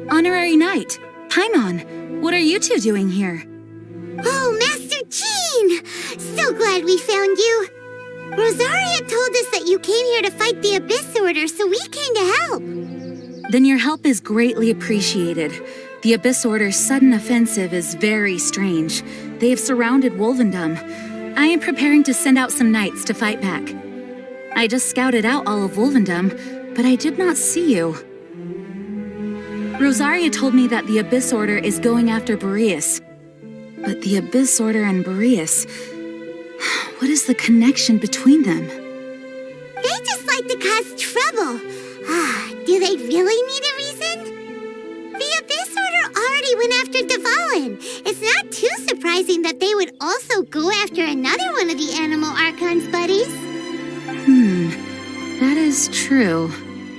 Honorary Knight, Paimon, what are you two doing here? Oh, Master Jean! So glad we found you. Rosaria told us that you came here to fight the Abyss Order, so we came to help. Then your help is greatly appreciated. The Abyss Order's sudden offensive is very strange. They have surrounded Wolvendom. I am preparing to send out some knights to fight back. I just scouted out all of Wolvendom, but I did not see you. Rosaria told me that the Abyss Order is going after Boreas. But the Abyss Order and Boreas... what is the connection between them? They just like to cause trouble. Do they really need a reason? The Abyss Order already went after Dvalin. It's not too surprising that they would also go after another one of the Animal Archon's buddies. That is true.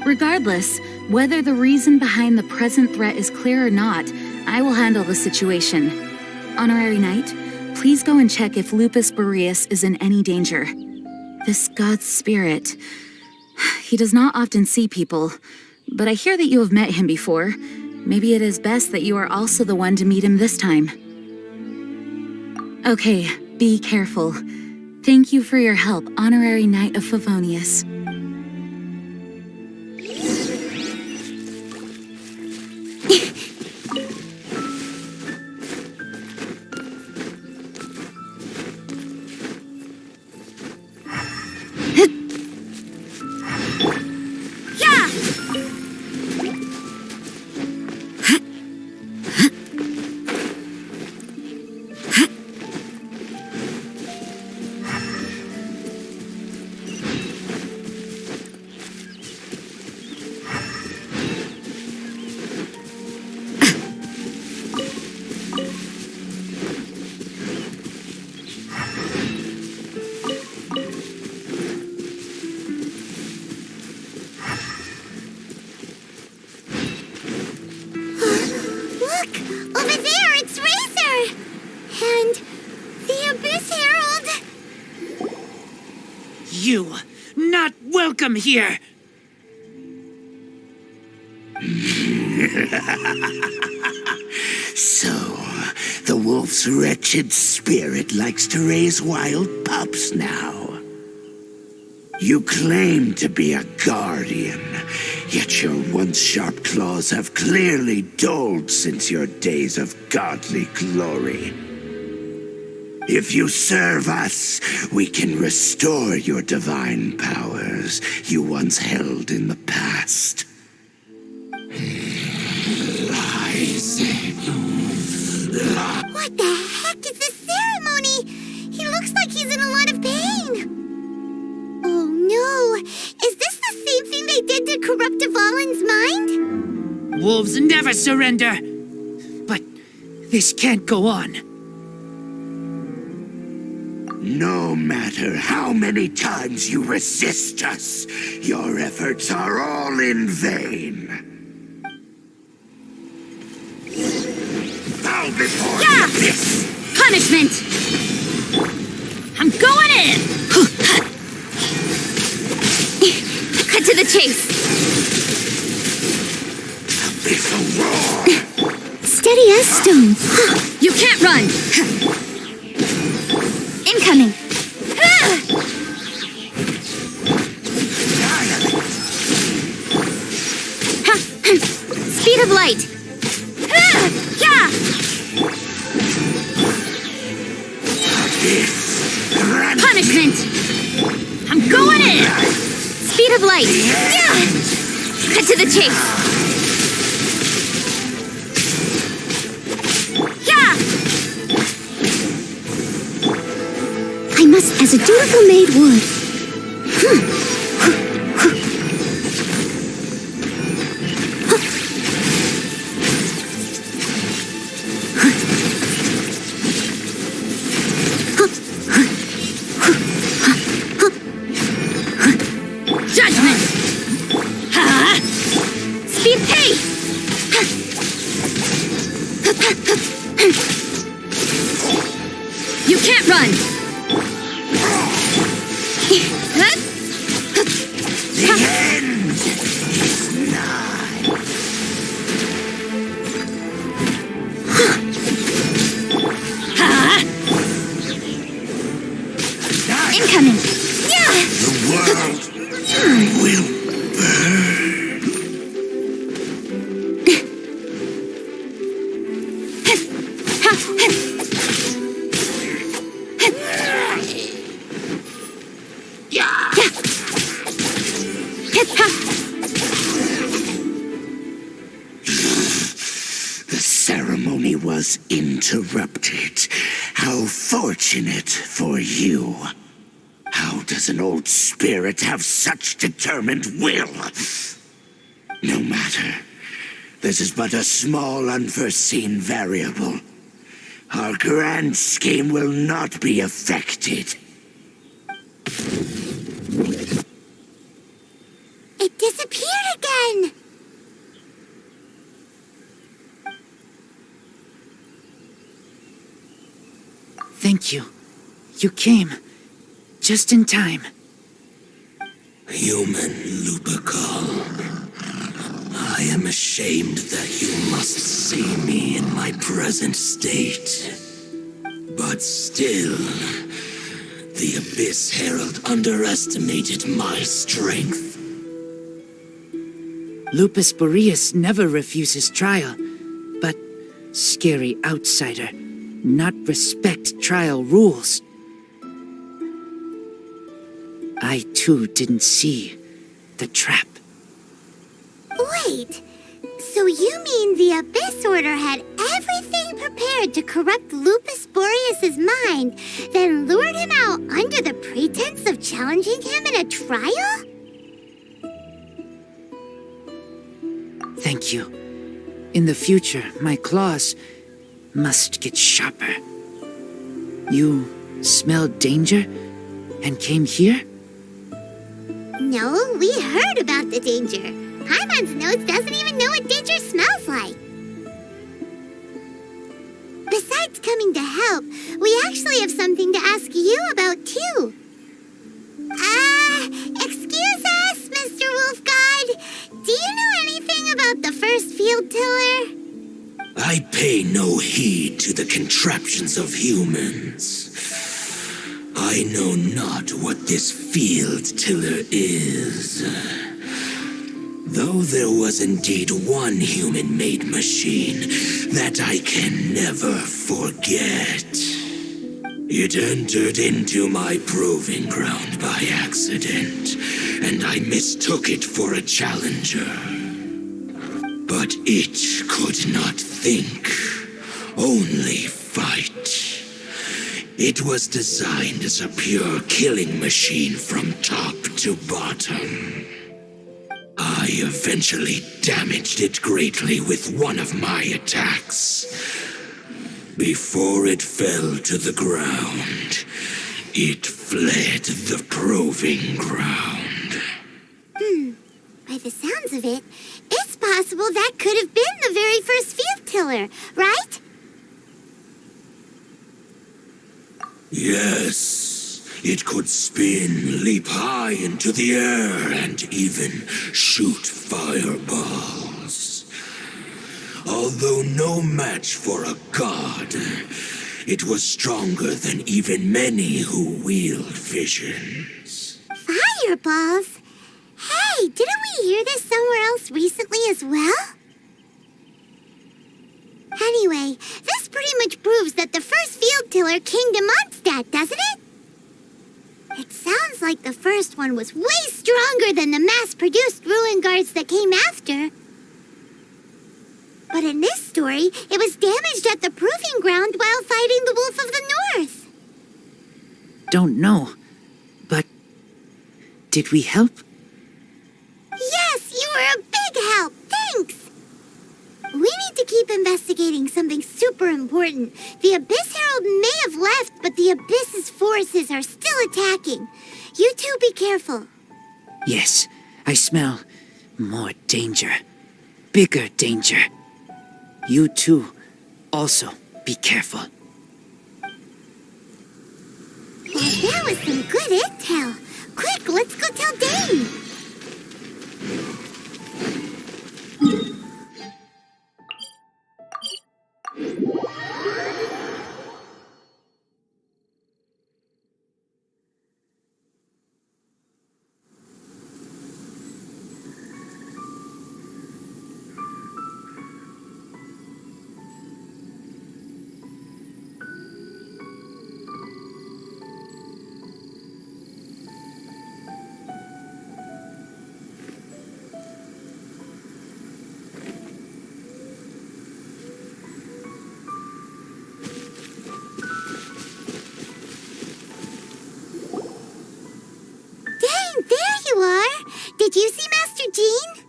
Regardless, whether the reason behind the present threat is clear or not, I will handle the situation. Honorary Knight, please go and check if Lupus Boreas is in any danger. This god's spirit... he does not often see people, but I hear that you have met him before. Maybe it is best that you are also the one to meet him this time. Okay, be careful. Thank you for your help, Honorary Knight of Favonius. You not welcome here. So, the wolf's wretched spirit likes to raise wild pups now. You claim to be a guardian, yet your once sharp claws have clearly dulled since your days of godly glory. If you serve us, we can restore your divine powers you once held in the past. What the heck is this ceremony? He looks like he's in a lot of pain. Oh no, is this the same thing they did to corrupt Dvalin's mind? Wolves never surrender. But this can't go on. No matter how many times you resist us, your efforts are all in vain. Bow before the abyss! Punishment! I'm going in! Cut to the chase! Abyssal roar! Steady as stone! You can't run! Incoming! Speed of light! Punishment! I'm going Speed of light. Yeah. Cut to the chase. Yeah. I must, as a dutiful maid would. Judgment. Speed P. You can't run. The end is nigh. Incoming. Yeah. The world will burn. The ceremony was interrupted. How fortunate for you. How does an old spirit have such determined will? No matter. This is but a small unforeseen variable. Our grand scheme will not be affected. It disappeared again. Thank you. You came. Just in time. Human Lupercal, I am ashamed that you must see me in my present state. But still, the Abyss Herald underestimated my strength. Lupus Boreas never refuses trial, but scary outsider, not respect trial rules. I too didn't see the trap. Wait. So you mean the Abyss Order had everything prepared to corrupt Lupus Boreas' mind, then lured him out under the pretense of challenging him in a trial? Thank you. In the future, my claws must get sharper. You smelled danger and came here? No, we heard about the danger. Paimon's nose doesn't even know what danger smells like. Besides coming to help, we actually have something to ask you about, too. Excuse us, Mr. Wolf God. Do you know anything about the first field tiller? I pay no heed to the contraptions of humans. I know not what this field tiller is. Though there was indeed one human-made machine that I can never forget. It entered into my proving ground by accident, and I mistook it for a challenger. But it could not think, only fight. It was designed as a pure killing machine from top to bottom. I eventually damaged it greatly with one of my attacks. Before it fell to the ground, it fled the proving ground. By the sounds of it, it's possible that could have been the very first field tiller, right? Yes, it could spin, leap high into the air, and even shoot fireballs. Although no match for a god, it was stronger than even many who wield visions. Fireballs? Hey, didn't we hear this somewhere else recently as well? Anyway, this pretty much proves that the first field tiller came to Mondstadt, doesn't it? It sounds like the first first one was way stronger than the mass-produced ruin guards that came after. But in this story, it was damaged at the proving ground while fighting the Wolf of the North. Don't know, but did we help? Yes, you were a big help. Thanks. We need to keep investigating something super important. The Abyss Herald may have left, but the Abyss's forces are still attacking. You two be careful. Yes, I smell more danger. Bigger danger. You too, also be careful. Well, that was some good intel. Quick, let's go tell Dane. Dane, there you are. Did you see Master Jean?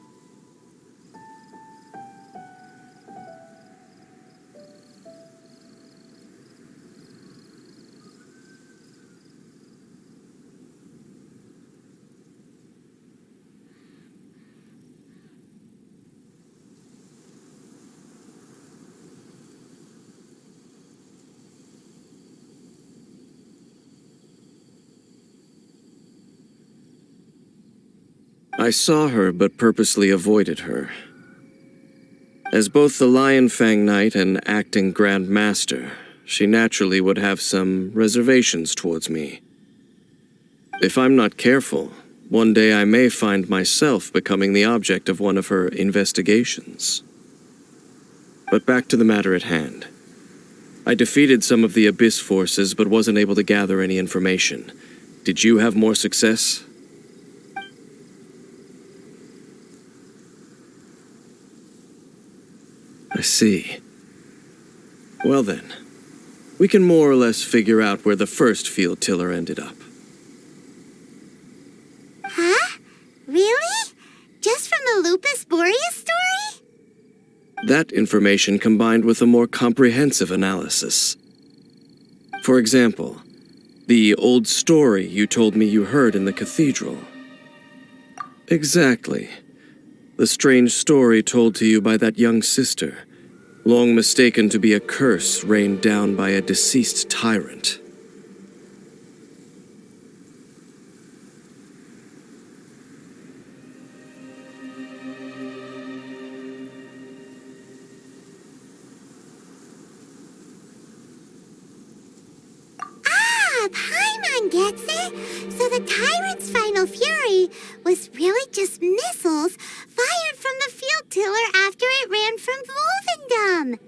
I saw her, but purposely avoided her. As both the Lion Fang Knight and acting Grand Master, she naturally would have some reservations towards me. If I'm not careful, one day I may find myself becoming the object of one of her investigations. But back to the matter at hand. I defeated some of the Abyss forces, but wasn't able to gather any information. Did you have more success? I see. Well then, we can more or less figure out where the first field tiller ended up. Huh? Really? Just from the Lupus Boreas story? That information combined with a more comprehensive analysis. For example, the old story you told me you heard in the cathedral. Exactly. The strange story told to you by that young sister, long mistaken to be a curse rained down by a deceased tyrant. Paimon gets it. So the tyrant's final fury was really just missiles fired from the field tiller after it ran from Wolvendom.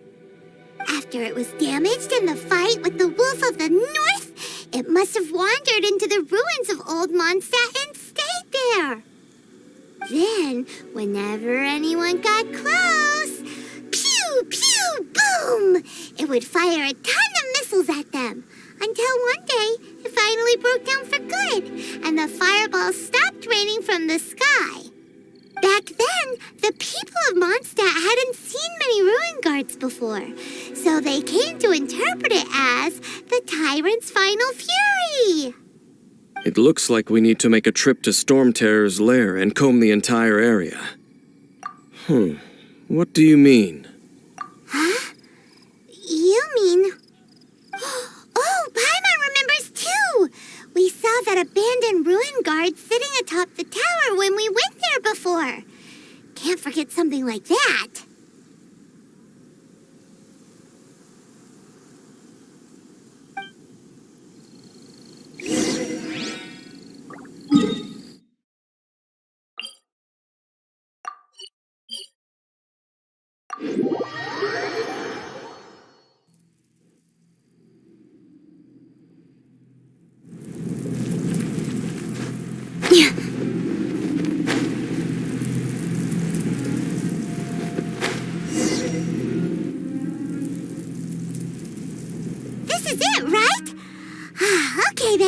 After it was damaged in the fight with the Wolf of the North, it must have wandered into the ruins of Old Mondstadt and stayed there. Then, whenever anyone got close, pew, pew, boom, it would fire a ton of missiles at them. Until one day, it finally broke down for good, and the fireballs stopped raining from the sky. Back then, the people of Mondstadt hadn't seen many ruin guards before, so they came to interpret it as the tyrant's final fury. It looks like we need to make a trip to Storm Terror's lair and comb the entire area. What do you mean? Huh? You mean... Oh, Paimon remembers too! We saw that abandoned ruin guard sitting atop the tower when we went there before. Can't forget something like that.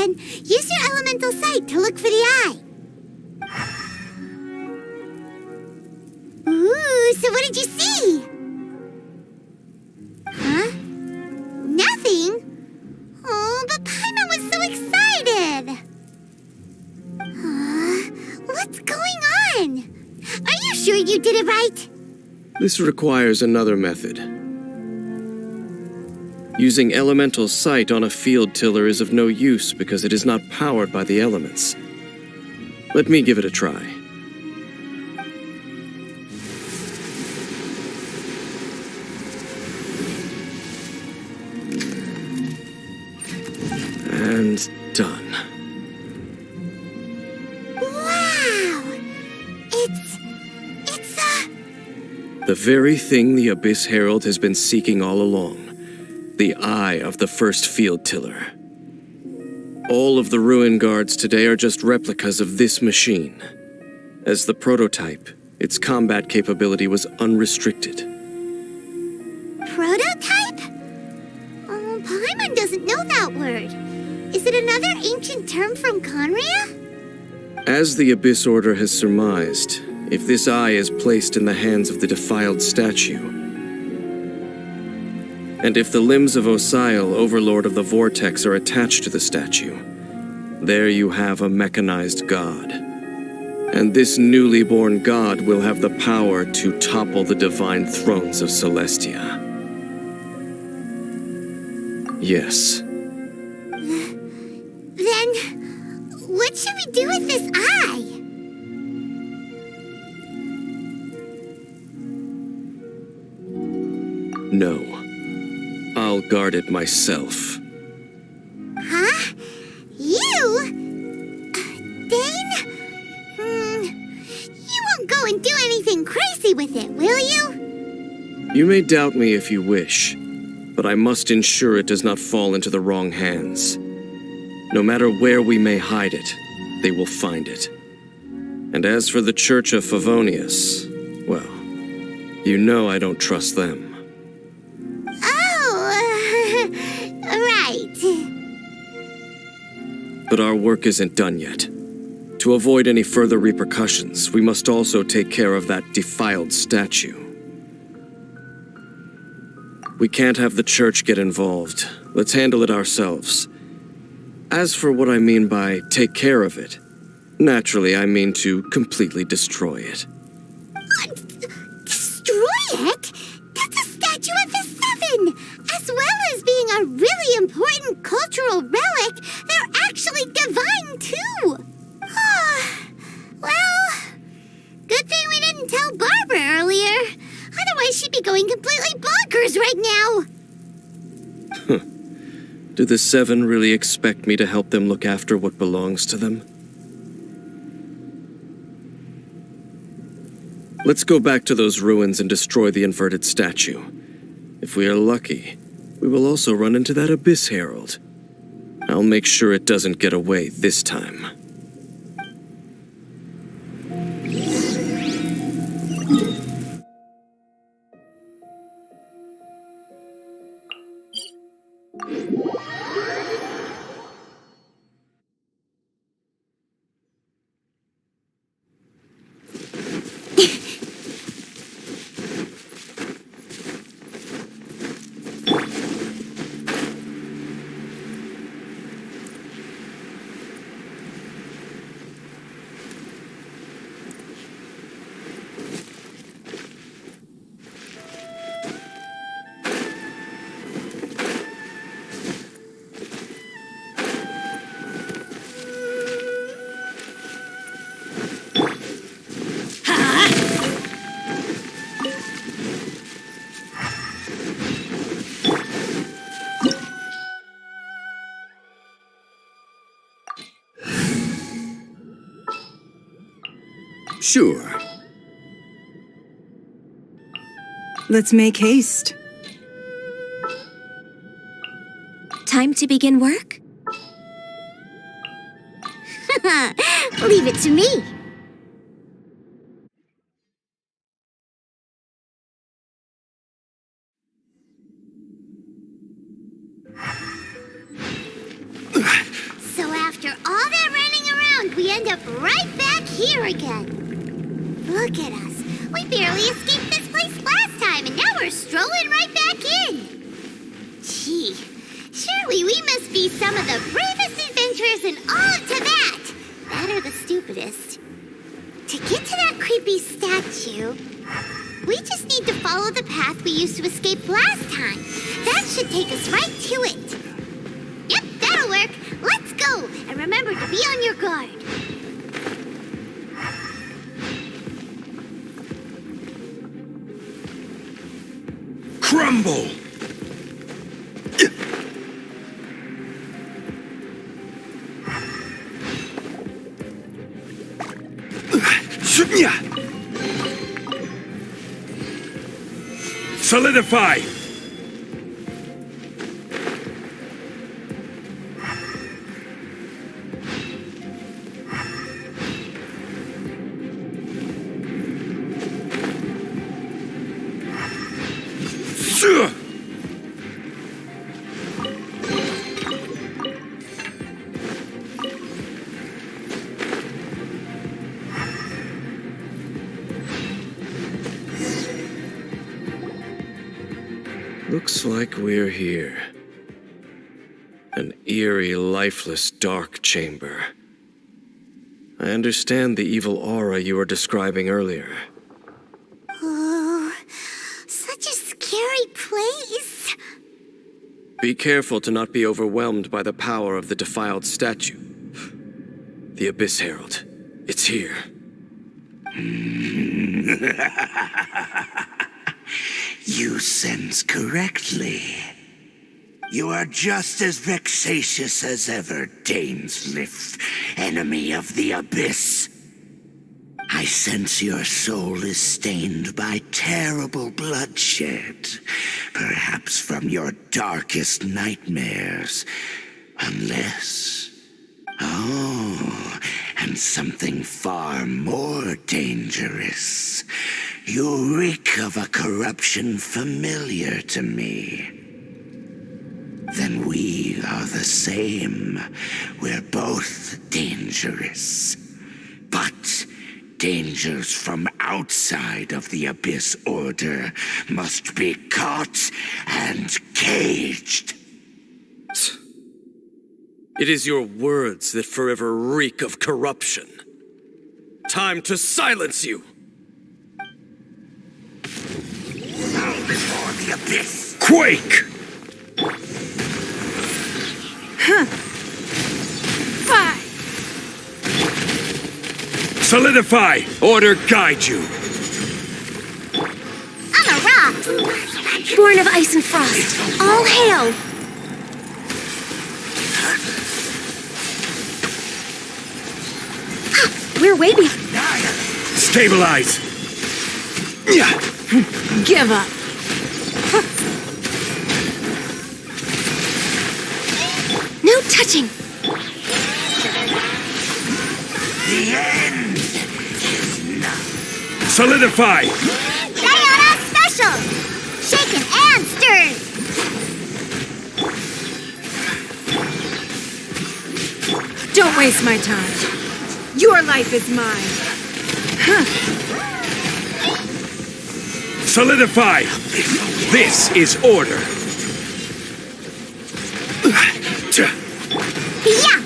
then use your elemental sight to look for the eye. Ooh, so what did you see? Huh? Nothing? Oh, but Paimon was so excited! What's going on? Are you sure you did it right? This requires another method. Using elemental sight on a field tiller is of no use because it is not powered by the elements. Let me give it a try. And done. Wow! It's The very thing the Abyss Herald has been seeking all along. The eye of the first field tiller. All of the ruin guards today are just replicas of this machine. As the prototype, its combat capability was unrestricted. prototype? Oh, Paimon doesn't know that word. Is it another ancient term from Conria? As the Abyss Order has surmised, if this eye is placed in the hands of the defiled statue, and if the limbs of Osiel, Overlord of the Vortex, are attached to the statue, there you have a mechanized god. And this newly born god will have the power to topple the divine thrones of Celestia. Yes. Then, what should we do with this eye? No. I'll guard it myself. Huh? You? Dane? You won't go and do anything crazy with it, will you? You may doubt me if you wish, but I must ensure it does not fall into the wrong hands. No matter where we may hide it, they will find it. And as for the Church of Favonius, well, you know I don't trust them. Oh, right. But our work isn't done yet. To avoid any further repercussions, we must also take care of that defiled statue. We can't have the church get involved. Let's handle it ourselves. As for what I mean by take care of it, naturally I mean to completely destroy it. Destroy it? That's a statue of the Seven! As well as being a really important cultural relic, they're actually divine too! Well, good thing we didn't tell Barbara earlier. Otherwise she'd be going completely bonkers right now! Do the Seven really expect me to help them look after what belongs to them? Let's go back to those ruins and destroy the inverted statue. If we are lucky, we will also run into that Abyss Herald. I'll make sure it doesn't get away this time. Sure. Let's make haste. Time to begin work? Leave it to me! So up right back here again. Look at us. We barely escaped this place last time, and now we're strolling right back in. Gee, surely we must be some of the bravest adventurers in all of Tibet. That or the stupidest. To get to that creepy statue, we just need to follow the path we used to escape last time. That should take us right to it. Yep, that'll work. Let's go, and remember to be on your guard. Crumble! Solidify! Looks like we're here. An eerie, lifeless, dark chamber. I understand the evil aura you were describing earlier. Oh, such a scary place. Be careful to not be overwhelmed by the power of the defiled statue. The Abyss Herald. It's here. You sense correctly. You are just as vexatious as ever, Daneslif, enemy of the Abyss. I sense your soul is stained by terrible bloodshed, perhaps from your darkest nightmares, unless... Oh, and something far more dangerous. You reek of a corruption familiar to me. Then we are the same. We're both dangerous. But dangers from outside of the Abyss Order must be caught and caged. It is your words that forever reek of corruption. Time to silence you! Bow before the Abyss! Quake! Solidify! Order guide you! On a rock! Born of ice and frost, all hail! We're way behind. Stabilize! Give up. No touching. The end is nigh. Solidify! Diana Special! Shaken and stirred! Don't waste my time. Your life is mine. Solidify! This is order. Yeah!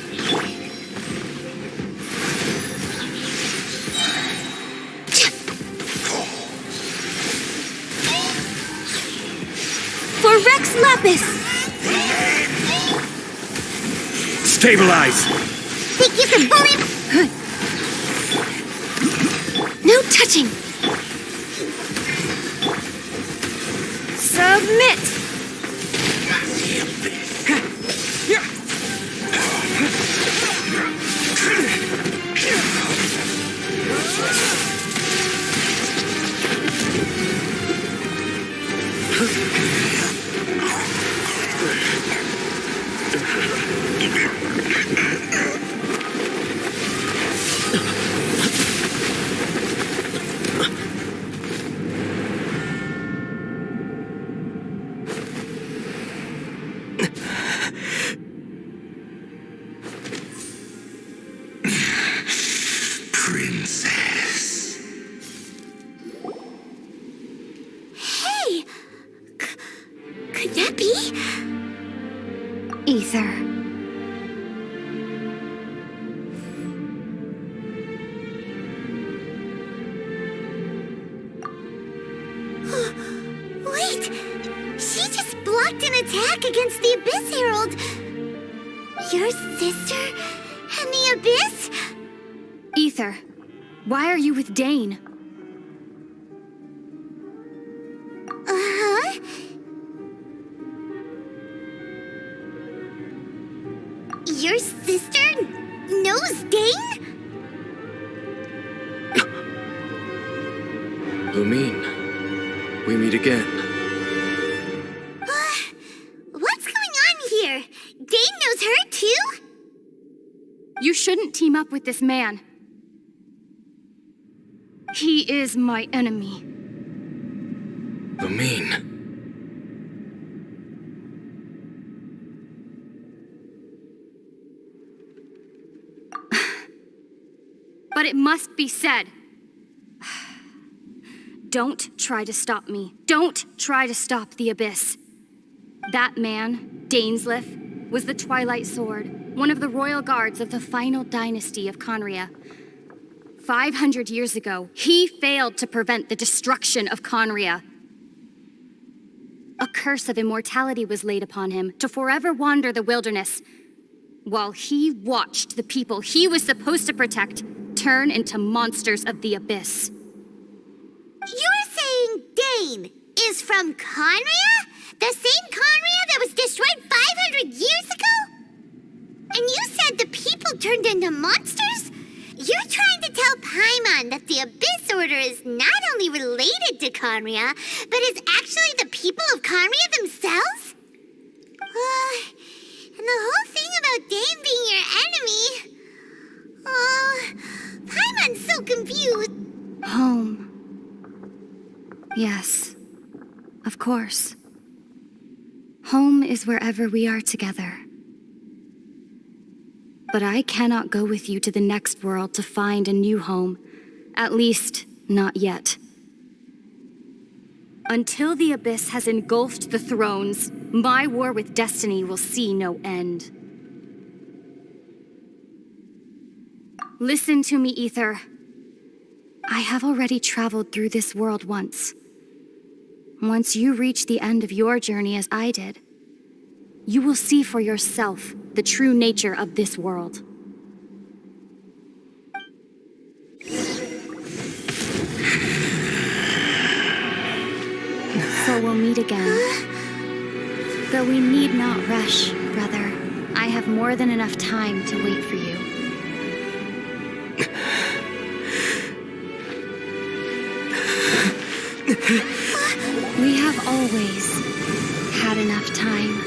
For Rex Lapis. Stabilize! Think you can bully him? No touching. Submit. Ether. Wait! She just blocked an attack against the Abyss Herald! Your sister and the Abyss? Ether, why are you with Dane? Uh-huh. Your sister knows Dane? Lumine, we meet again. What's going on here? Dane knows her too? You shouldn't team up with this man. He is my enemy. Lumine. But it must be said. Don't try to stop me. Don't try to stop the Abyss. That man, Dainsleif, was the Twilight Sword, one of the royal guards of the final dynasty of Conria. 500 years ago, he failed to prevent the destruction of Conria. A curse of immortality was laid upon him to forever wander the wilderness, while he watched the people he was supposed to protect turn into monsters of the Abyss. You're saying Dane is from Conria? The same Conria that was destroyed 500 years ago? And you said the people turned into monsters? You're trying to tell Paimon that the Abyss Order is not only related to Conria, but is actually the people of Conria themselves? And the whole thing about Dane being your enemy... Paimon's so confused. Home. Yes, of course. Home is wherever we are together. But I cannot go with you to the next world to find a new home. At least, not yet. Until the Abyss has engulfed the thrones, my war with destiny will see no end. Listen to me, Ether. I have already traveled through this world once. Once you reach the end of your journey as I did, you will see for yourself the true nature of this world. So we'll meet again. Though we need not rush, brother. I have more than enough time to wait for you. We have always had enough time.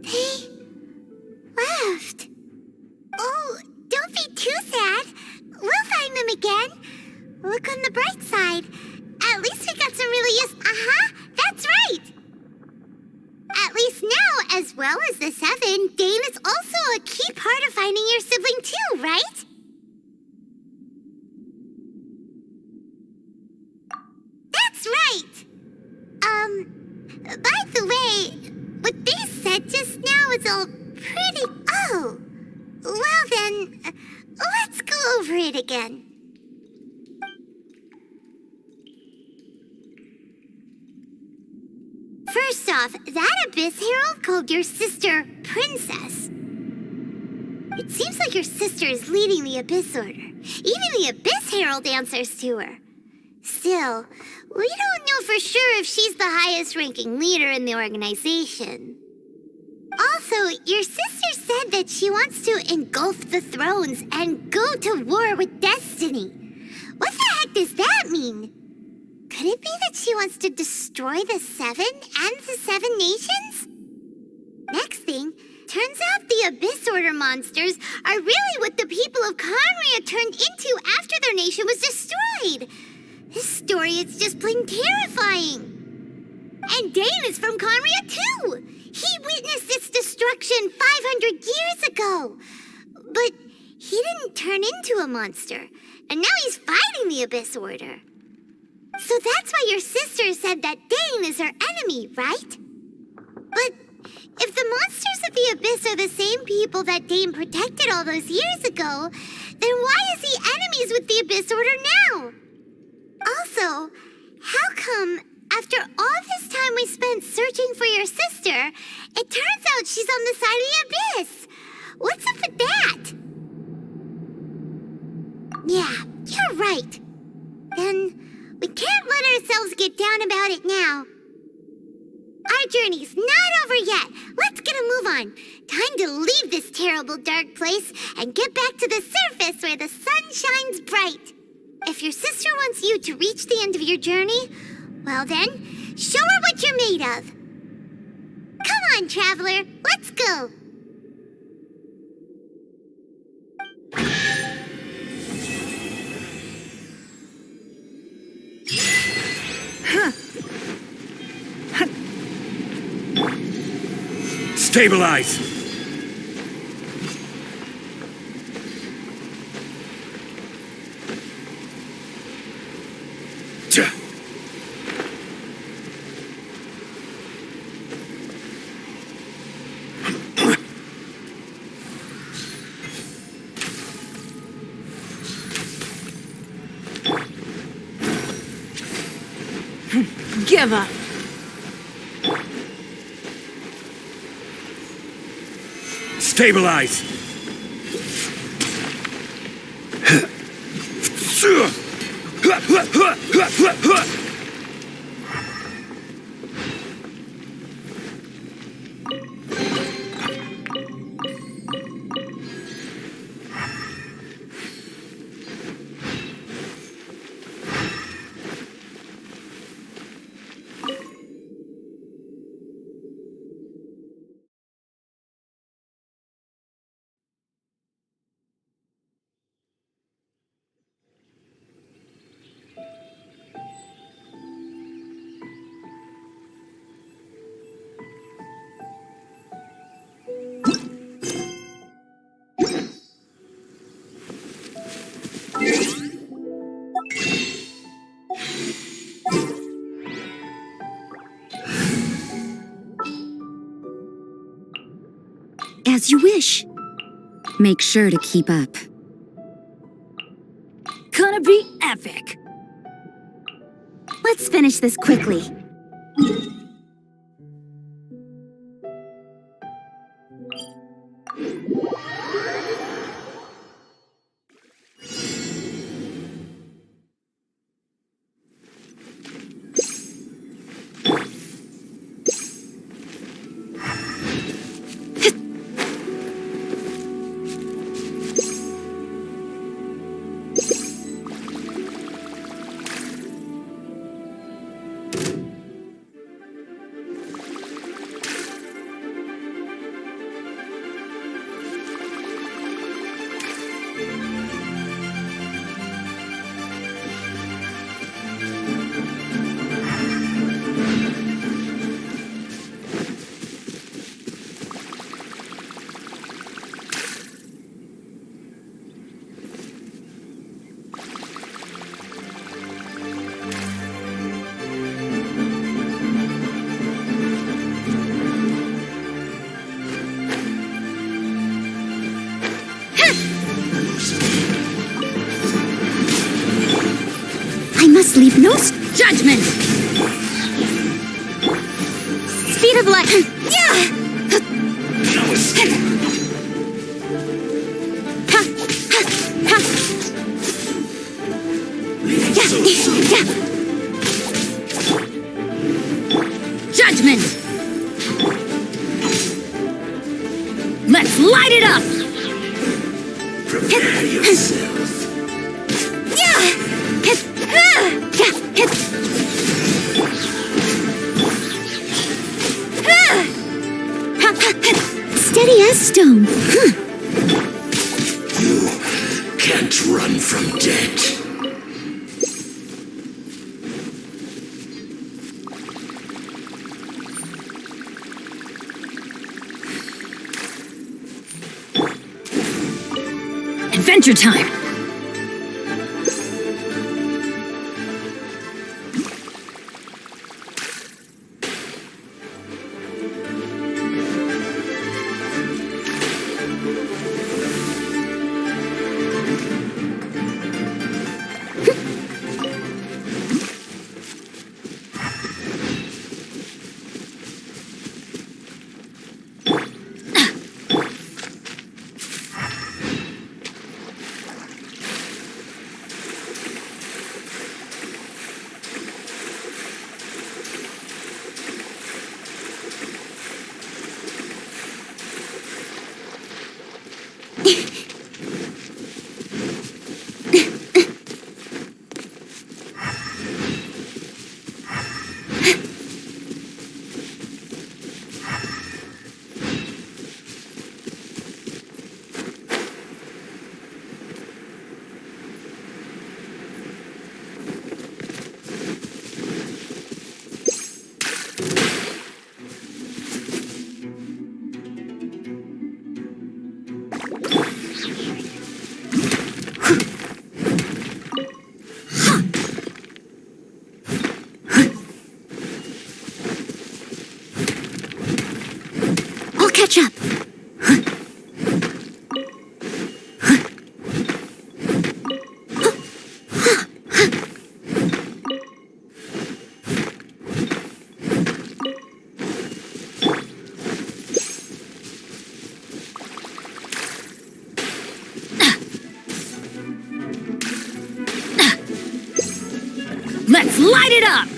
They left. Oh, don't be too sad. We'll find them again. Look on the bright side. At least we got some really that's right. At least now, as well as the Seven, Dane is also a key part of finding your sibling too, right? That's right. By the way, what they said just now is all pretty... Oh, well then, let's go over it again. First off, that Abyss Herald called your sister Princess. It seems like your sister is leading the Abyss Order. Even the Abyss Herald answers to her. Still, we don't know for sure if she's the highest-ranking leader in the organization. Also, your sister said that she wants to engulf the thrones and go to war with destiny. What the heck does that mean? Could it be that she wants to destroy the Seven and the Seven Nations? Next thing, turns out the Abyss Order monsters are really what the people of Conria turned into after their nation was destroyed. This story is just plain terrifying. And Dane is from Conria too! He witnessed its destruction 500 years ago! But he didn't turn into a monster, and now he's fighting the Abyss Order. So that's why your sister said that Dane is her enemy, right? But if the monsters of the Abyss are the same people that Dane protected all those years ago, then why is he enemies with the Abyss Order now? Also, how come after all this time we spent searching for your sister, it turns out she's on the side of the Abyss? What's up with that? Yeah, you're right. Then we can't let ourselves get down about it now. Our journey's not over yet. Let's get a move on. Time to leave this terrible dark place and get back to the surface where the sun shines bright. If your sister wants you to reach the end of your journey, well then, show her what you're made of. Come on, traveler, let's go. Stabilize! Give up. Stabilize! As you wish. Make sure to keep up. Gonna be epic. Let's finish this quickly. Leave no judgment. Speed of light. Yeah. No escape. Judgment. Let's light it up. Prepare yourself. Steady as stone. You can't run from death. Take your time. I'll catch up. Let's light it up!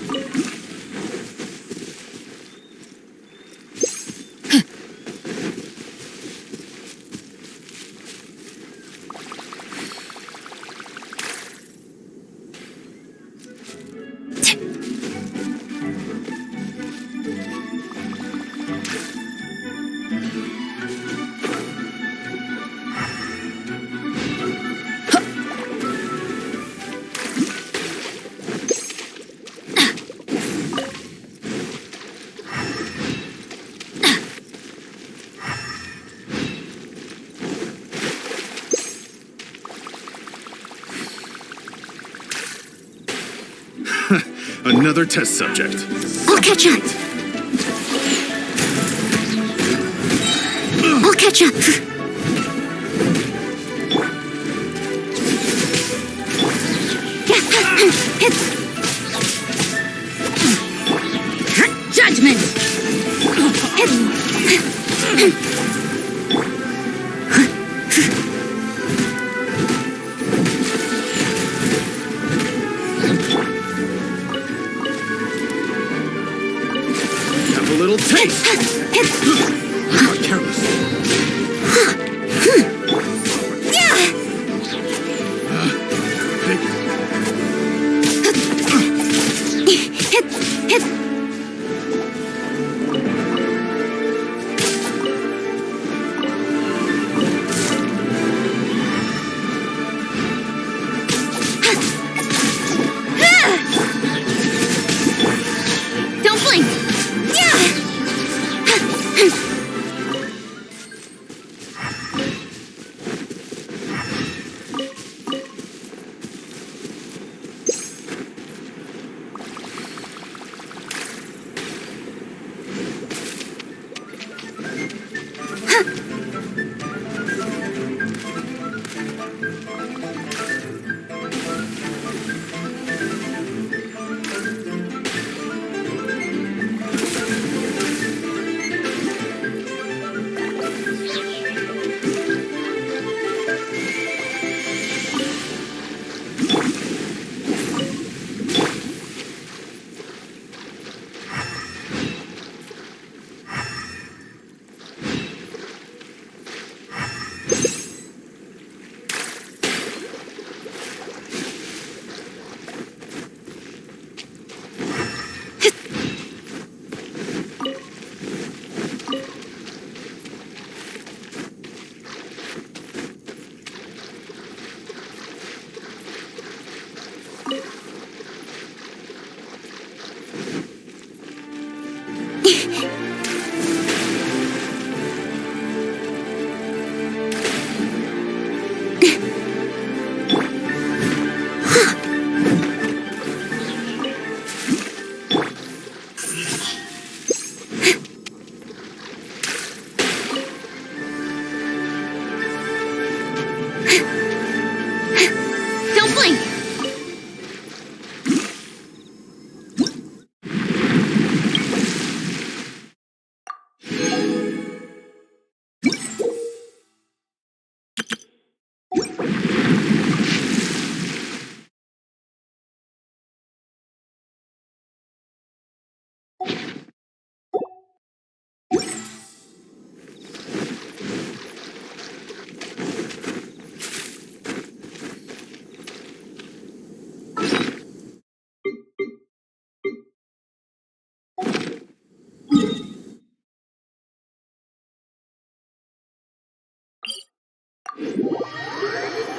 Another test subject. I'll catch up. I'll catch up. Judgment! Have a little taste. You are careless.